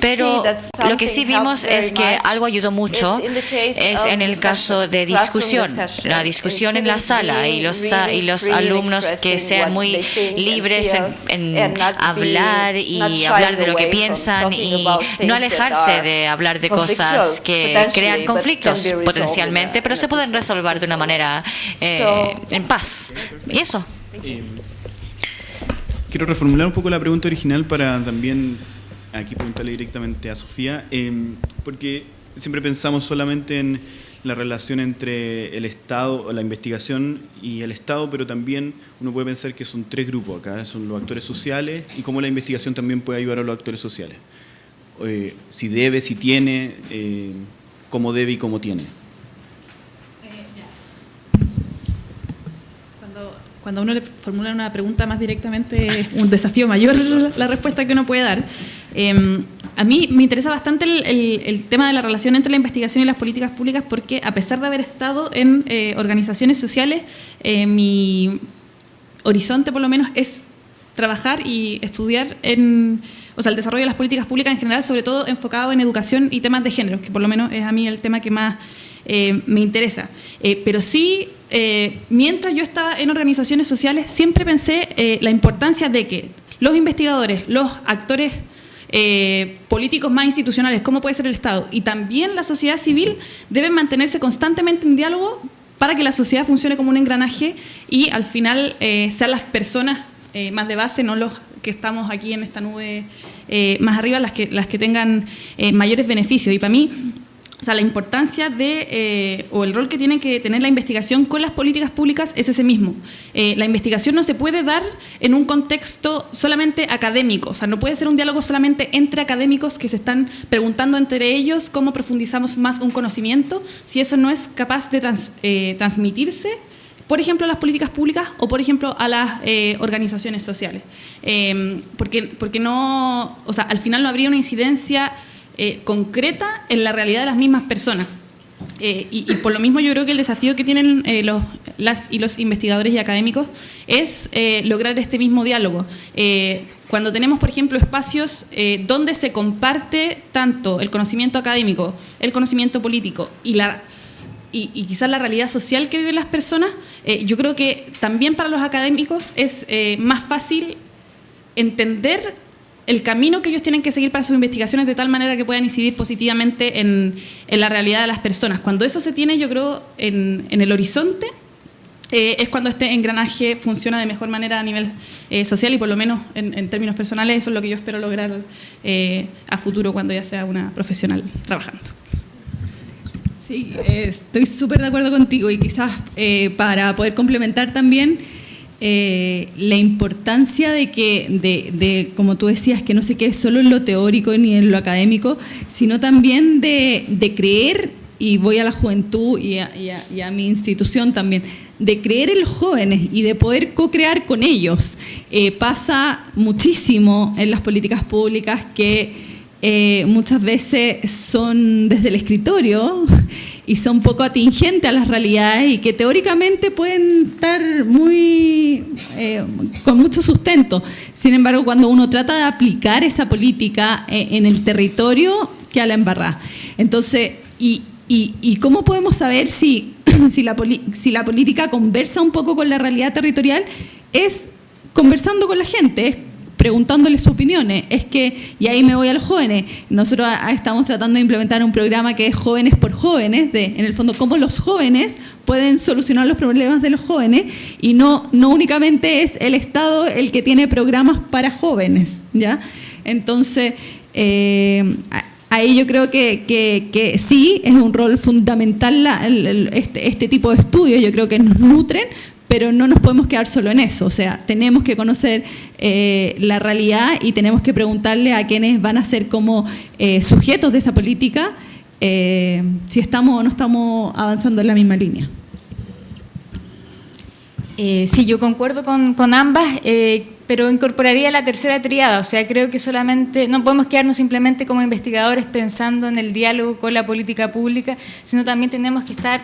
Pero lo que sí vimos es que algo ayudó mucho, es en el caso de discusión, la discusión en la sala y los alumnos que sean muy libres en hablar y hablar de lo que piensan y no alejarse de hablar de cosas que crean conflictos potencialmente, pero se pueden resolver de una manera en paz. Y eso. Quiero reformular un poco la pregunta original para también aquí preguntarle directamente a Sofía, porque siempre pensamos solamente en la relación entre el Estado, la investigación y el Estado, pero también uno puede pensar que son tres grupos acá, son los actores sociales y cómo la investigación también puede ayudar a los actores sociales. Si debe, si tiene, cómo debe y cómo tiene. Cuando uno le formula una pregunta más directamente, es un desafío mayor la respuesta que uno puede dar. A mí me interesa bastante el tema de la relación entre la investigación y las políticas públicas porque a pesar de haber estado en organizaciones sociales, mi horizonte por lo menos es trabajar y estudiar el desarrollo de las políticas públicas en general, sobre todo enfocado en educación y temas de género, que por lo menos es a mí el tema que más me interesa. Pero sí, mientras yo estaba en organizaciones sociales, siempre pensé la importancia de que los investigadores, los actores políticos más institucionales, como puede ser el Estado, y también la sociedad civil, deben mantenerse constantemente en diálogo para que la sociedad funcione como un engranaje y al final sean las personas más de base, no los que estamos aquí en esta nube más arriba, las que tengan mayores beneficios. Y para mí, la importancia o el rol que tiene que tener la investigación con las políticas públicas es ese mismo. La investigación no se puede dar en un contexto solamente académico, no puede ser un diálogo solamente entre académicos que se están preguntando entre ellos cómo profundizamos más un conocimiento, si eso no es capaz de transmitirse por ejemplo, a las políticas públicas o, por ejemplo, a las organizaciones sociales. Porque no, o sea, al final no habría una incidencia concreta en la realidad de las mismas personas. Y por lo mismo yo creo que el desafío que tienen los investigadores y académicos es lograr este mismo diálogo. Cuando tenemos, por ejemplo, espacios donde se comparte tanto el conocimiento académico, el conocimiento político y quizás la realidad social que viven las personas, yo creo que también para los académicos es más fácil entender el camino que ellos tienen que seguir para sus investigaciones de tal manera que puedan incidir positivamente en la realidad de las personas. Cuando eso se tiene, yo creo, en el horizonte, es cuando este engranaje funciona de mejor manera a nivel social y por lo menos en términos personales eso es lo que yo espero lograr a futuro cuando ya sea una profesional trabajando. Sí, estoy súper de acuerdo contigo y quizás para poder complementar también la importancia de, como tú decías, que no se quede solo en lo teórico ni en lo académico, sino también de creer, y voy a la juventud y a mi institución también, de creer en los jóvenes y de poder co-crear con ellos. Pasa muchísimo en las políticas públicas que muchas veces son desde el escritorio y son poco atingentes a las realidades y que teóricamente pueden estar con mucho sustento. Sin embargo, cuando uno trata de aplicar esa política en el territorio, queda la embarrada. Entonces, ¿y cómo podemos saber si la política conversa un poco con la realidad territorial? Es conversando con la gente, es preguntándoles sus opiniones. Y ahí me voy a los jóvenes. Nosotros estamos tratando de implementar un programa que es Jóvenes por Jóvenes, en el fondo, cómo los jóvenes pueden solucionar los problemas de los jóvenes, y no únicamente es el Estado el que tiene programas para jóvenes, ¿ya? Entonces, ahí yo creo que sí, es un rol fundamental este tipo de estudios, yo creo que nos nutren, pero no nos podemos quedar solo en eso. O sea, tenemos que conocer la realidad y tenemos que preguntarle a quienes van a ser como sujetos de esa política si estamos o no estamos avanzando en la misma línea. Sí, yo concuerdo con ambas, pero incorporaría la tercera tríada. O sea, creo que solamente no podemos quedarnos simplemente como investigadores pensando en el diálogo con la política pública, sino también tenemos que estar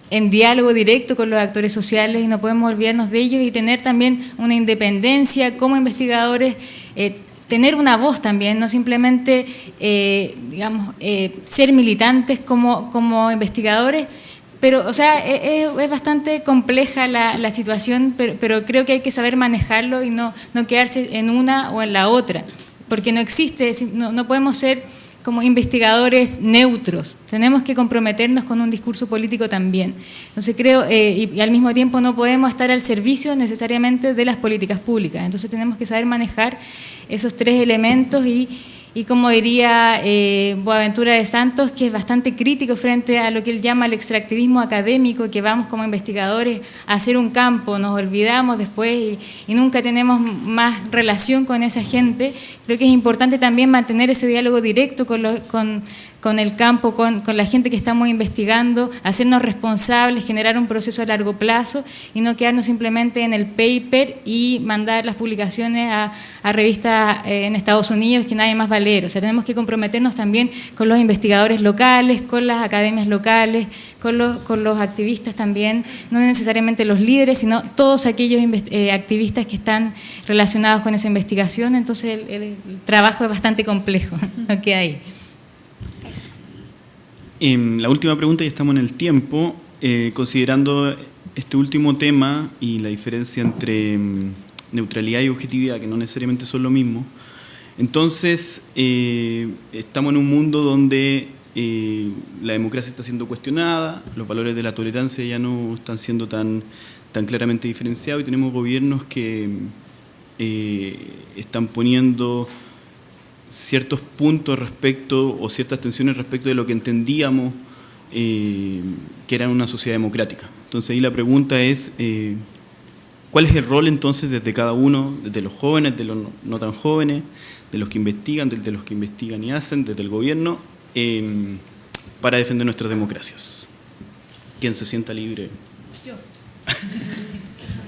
en diálogo directo con los actores sociales y no podemos olvidarnos de ellos y tener también una independencia como investigadores, tener una voz también, no simplemente, ser militantes como investigadores. Pero, o sea, es bastante compleja la situación, pero creo que hay que saber manejarlo y no quedarse en una o en la otra, porque no existe, no podemos ser como investigadores neutros, tenemos que comprometernos con un discurso político también. Entonces creo, y al mismo tiempo no podemos estar al servicio necesariamente de las políticas públicas, entonces tenemos que saber manejar esos tres elementos y como diría Boaventura de Santos, que es bastante crítico frente a lo que él llama el extractivismo académico, que vamos como investigadores a hacer un campo, nos olvidamos después y nunca tenemos más relación con esa gente. Creo que es importante también mantener ese diálogo directo con el campo, con la gente que estamos investigando, hacernos responsables, generar un proceso a largo plazo y no quedarnos simplemente en el paper y mandar las publicaciones a revistas en Estados Unidos que nadie más va a leer. O sea, tenemos que comprometernos también con los investigadores locales, con las academias locales, con los activistas también, no necesariamente los líderes, sino todos aquellos activistas que están relacionados con esa investigación. Entonces el trabajo es bastante complejo, no queda ahí. La última pregunta, y estamos en el tiempo, considerando este último tema y la diferencia entre neutralidad y objetividad, que no necesariamente son lo mismo. Entonces, estamos en un mundo donde la democracia está siendo cuestionada, los valores de la tolerancia ya no están siendo tan claramente diferenciados y tenemos gobiernos que están poniendo ciertos puntos respecto o ciertas tensiones respecto de lo que entendíamos que era una sociedad democrática. Entonces ahí la pregunta es ¿cuál es el rol entonces desde cada uno, desde los jóvenes, de los no tan jóvenes, de los que investigan, de los que investigan y hacen, desde el gobierno, para defender nuestras democracias? ¿Quién se sienta libre? Yo.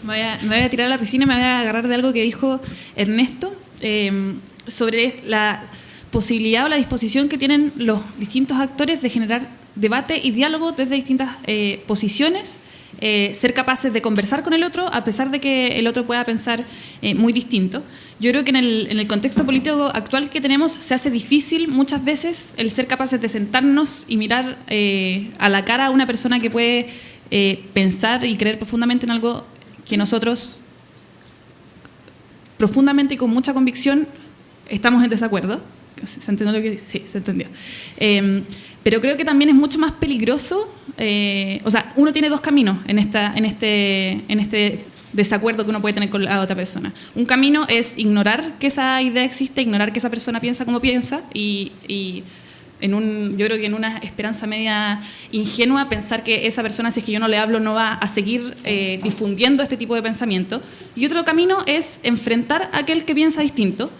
Me voy a tirar a la piscina y me voy a agarrar de algo que dijo Ernesto sobre la posibilidad o la disposición que tienen los distintos actores de generar debate y diálogo desde distintas posiciones, ser capaces de conversar con el otro a pesar de que el otro pueda pensar muy distinto. Yo creo que en el contexto político actual que tenemos se hace difícil muchas veces el ser capaces de sentarnos y mirar a la cara a una persona que puede pensar y creer profundamente en algo que nosotros profundamente y con mucha convicción estamos en desacuerdo. ¿Se entendió lo que dice? Sí, se entendió. Pero creo que también es mucho más peligroso, o sea, uno tiene dos caminos en este desacuerdo que uno puede tener con la otra persona. Un camino es ignorar que esa idea existe, ignorar que esa persona piensa como piensa y yo creo que en una esperanza media ingenua pensar que esa persona, si es que yo no le hablo, no va a seguir difundiendo este tipo de pensamiento. Y otro camino es enfrentar a aquel que piensa distinto,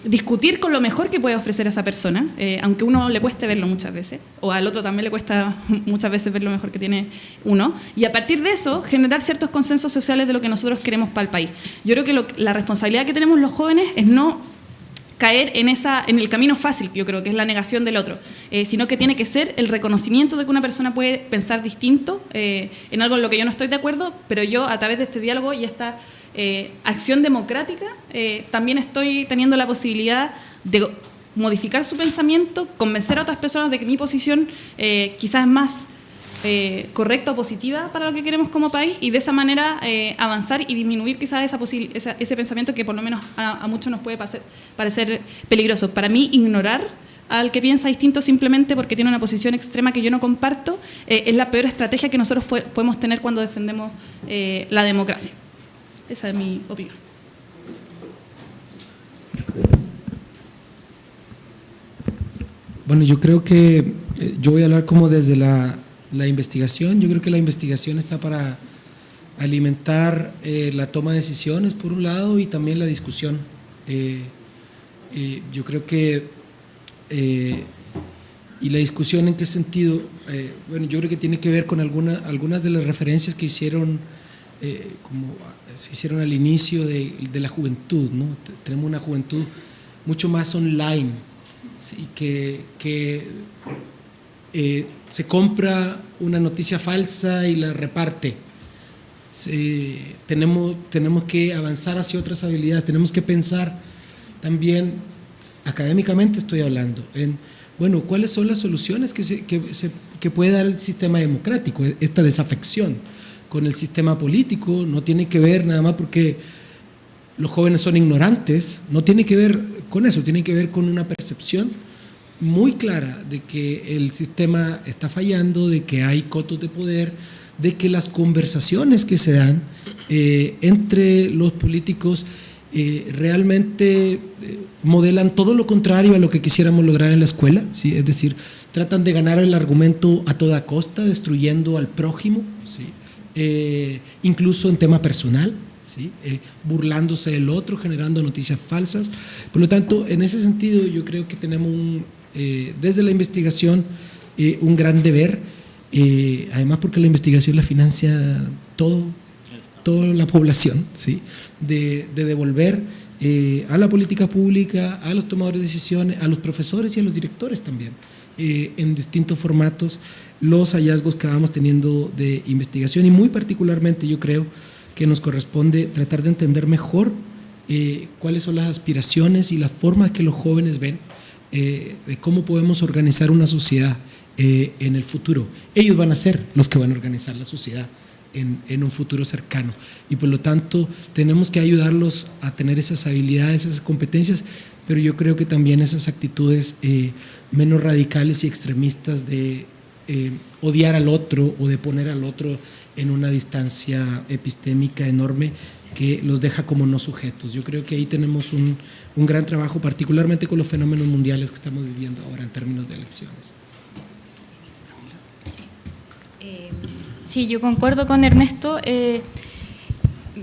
discutir con lo mejor que puede ofrecer a esa persona, aunque uno le cueste verlo muchas veces, o al otro también le cuesta muchas veces ver lo mejor que tiene uno, y a partir de eso generar ciertos consensos sociales de lo que nosotros queremos para el país. Yo creo que la responsabilidad que tenemos los jóvenes es no caer en el camino fácil, yo creo que es la negación del otro, sino que tiene que ser el reconocimiento de que una persona puede pensar distinto en algo en lo que yo no estoy de acuerdo, pero yo a través de este diálogo y esta acción democrática también estoy teniendo la posibilidad de modificar su pensamiento, convencer a otras personas de que mi posición quizás es más correcta o positiva para lo que queremos como país, y de esa manera avanzar y disminuir quizás ese pensamiento que por lo menos a muchos nos puede parecer peligroso. Para mí, ignorar al que piensa distinto simplemente porque tiene una posición extrema que yo no comparto es la peor estrategia que nosotros podemos tener cuando defendemos la democracia. Esa es mi opinión. Bueno, yo creo que yo voy a hablar como desde la investigación. Yo creo que la investigación está para alimentar la toma de decisiones, por un lado, y también la discusión. Yo creo que, y la discusión en qué sentido, bueno, yo creo que tiene que ver con algunas de las referencias que hicieron, como se hicieron al inicio de la juventud, ¿no? Tenemos una juventud mucho más online, ¿sí? que se compra una noticia falsa y la reparte. Tenemos que avanzar hacia otras habilidades, tenemos que pensar también, académicamente estoy hablando, en, bueno, cuáles son las soluciones que puede dar el sistema democrático. Esta desafección con el sistema político no tiene que ver nada más porque los jóvenes son ignorantes, no tiene que ver con eso, tiene que ver con una percepción muy clara de que el sistema está fallando, de que hay cotos de poder, de que las conversaciones que se dan entre los políticos realmente modelan todo lo contrario a lo que quisiéramos lograr en la escuela, ¿sí? Es decir, tratan de ganar el argumento a toda costa, destruyendo al prójimo, ¿sí? Incluso en tema personal, ¿sí? Burlándose del otro, generando noticias falsas. Por lo tanto, en ese sentido yo creo que tenemos desde la investigación un gran deber, además porque la investigación la financia toda la población, ¿sí? de devolver a la política pública, a los tomadores de decisiones, a los profesores y a los directores también, en distintos formatos, los hallazgos que vamos teniendo de investigación, y muy particularmente yo creo que nos corresponde tratar de entender mejor cuáles son las aspiraciones y las formas que los jóvenes ven de cómo podemos organizar una sociedad en el futuro. Ellos van a ser los que van a organizar la sociedad en un futuro cercano, y por lo tanto tenemos que ayudarlos a tener esas habilidades, esas competencias, pero yo creo que también esas actitudes menos radicales y extremistas de odiar al otro o de poner al otro en una distancia epistémica enorme que los deja como no sujetos. Yo creo que ahí tenemos un gran trabajo, particularmente con los fenómenos mundiales que estamos viviendo ahora en términos de elecciones. Sí, yo concuerdo con Ernesto.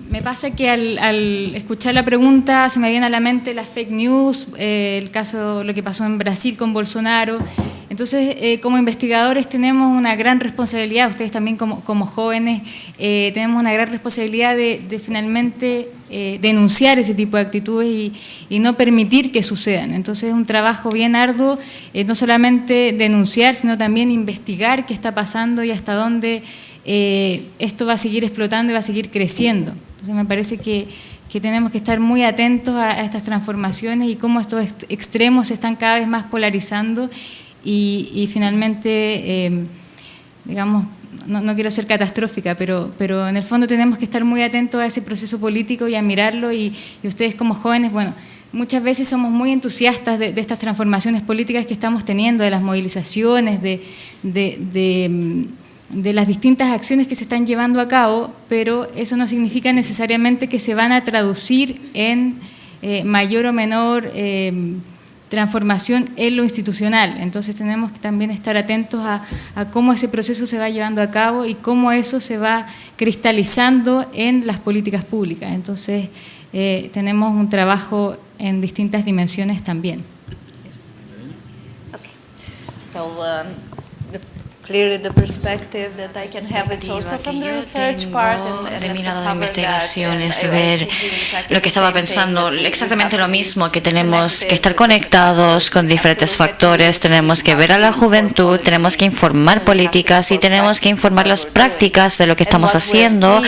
Me pasa que al escuchar la pregunta se me viene a la mente las fake news, el caso, lo que pasó en Brasil con Bolsonaro. Entonces, como investigadores tenemos una gran responsabilidad, ustedes también como jóvenes, tenemos una gran responsabilidad de finalmente denunciar ese tipo de actitudes y no permitir que sucedan. Entonces es un trabajo bien arduo, no solamente denunciar, sino también investigar qué está pasando y hasta dónde esto va a seguir explotando y va a seguir creciendo. Entonces me parece que tenemos que estar muy atentos a estas transformaciones y cómo estos extremos se están cada vez más polarizando y finalmente, digamos, no quiero ser catastrófica, pero en el fondo tenemos que estar muy atentos a ese proceso político y a mirarlo y ustedes como jóvenes, bueno, muchas veces somos muy entusiastas de estas transformaciones políticas que estamos teniendo, de las movilizaciones, de las distintas acciones que se están llevando a cabo, pero eso no significa necesariamente que se van a traducir en mayor o menor transformación en lo institucional. Entonces tenemos que también estar atentos a cómo ese proceso se va llevando a cabo y cómo eso se va cristalizando en las políticas públicas. Entonces tenemos un trabajo en distintas dimensiones también. Okay. So, clearly the perspective that I can have is also from the research part and de mi lado de investigación es ver lo que estaba pensando, exactamente lo mismo, que tenemos que estar conectados con diferentes factores, tenemos que ver a la juventud, tenemos que informar políticas y tenemos que informar las prácticas de lo que estamos haciendo.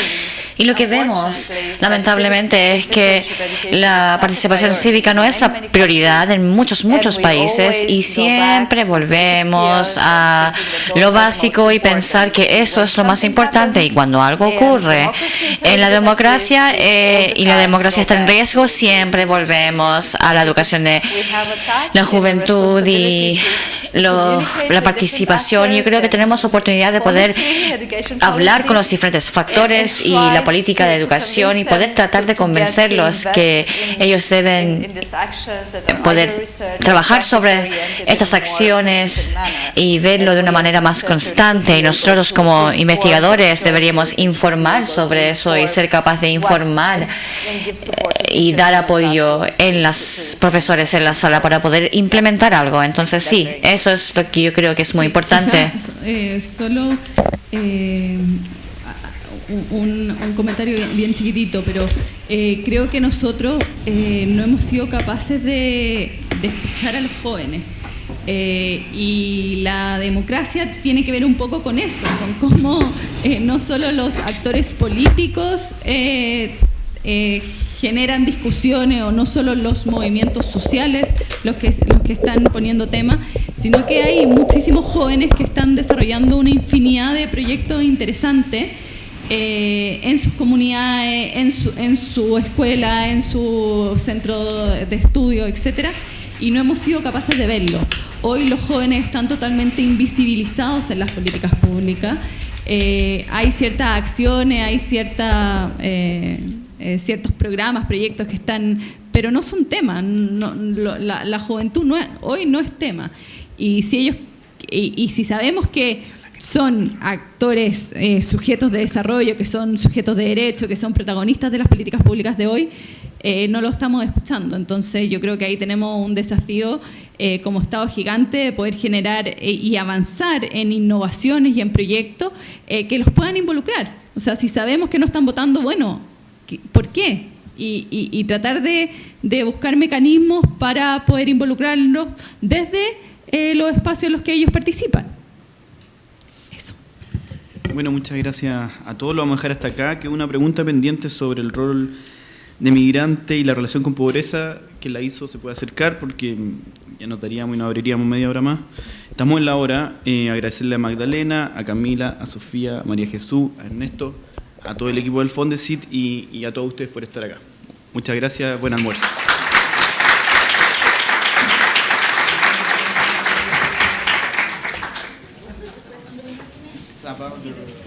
Y lo que vemos, lamentablemente, es que la participación cívica no es la prioridad en muchos países y siempre volvemos a lo básico y pensar que eso es lo más importante. Y cuando algo ocurre en la democracia y la democracia está en riesgo, siempre volvemos a la educación de la juventud y la participación. Yo creo que tenemos oportunidad de poder hablar con los diferentes factores y la política de educación y poder tratar de convencerlos que ellos deben poder trabajar sobre estas acciones y verlo de una manera más constante. Y nosotros como investigadores deberíamos informar sobre eso y ser capaces de informar y dar apoyo en los profesores en la sala para poder implementar algo. Entonces sí, eso es lo que yo creo que es muy importante. Solo un comentario bien chiquitito, pero creo que nosotros no hemos sido capaces de escuchar a los jóvenes. Y la democracia tiene que ver un poco con eso, con cómo no solo los actores políticos generan discusiones o no solo los movimientos sociales los que están poniendo tema, sino que hay muchísimos jóvenes que están desarrollando una infinidad de proyectos interesantes en sus comunidades, en su escuela, en su centro de estudio, etcétera, y no hemos sido capaces de verlo. Hoy los jóvenes están totalmente invisibilizados en las políticas públicas. Hay ciertas acciones, hay ciertos programas, proyectos que están, pero no son temas. La juventud hoy no es tema. Y si sabemos que son actores, sujetos de desarrollo, que son sujetos de derecho, que son protagonistas de las políticas públicas de hoy, no lo estamos escuchando. Entonces yo creo que ahí tenemos un desafío como Estado gigante de poder generar y avanzar en innovaciones y en proyectos que los puedan involucrar. O sea, si sabemos que no están votando, bueno, ¿por qué? Y tratar de buscar mecanismos para poder involucrarlos desde los espacios en los que ellos participan. Eso. Bueno, muchas gracias a todos. Lo vamos a dejar hasta acá. Que una pregunta pendiente sobre el rol de migrante y la relación con pobreza, que la hizo se puede acercar porque ya nos daríamos y nos abriríamos media hora más. Estamos en la hora. Agradecerle a Magdalena, a Camila, a Sofía, a María Jesús, a Ernesto, a todo el equipo del Fondesit y a todos ustedes por estar acá. Muchas gracias, buen almuerzo. About the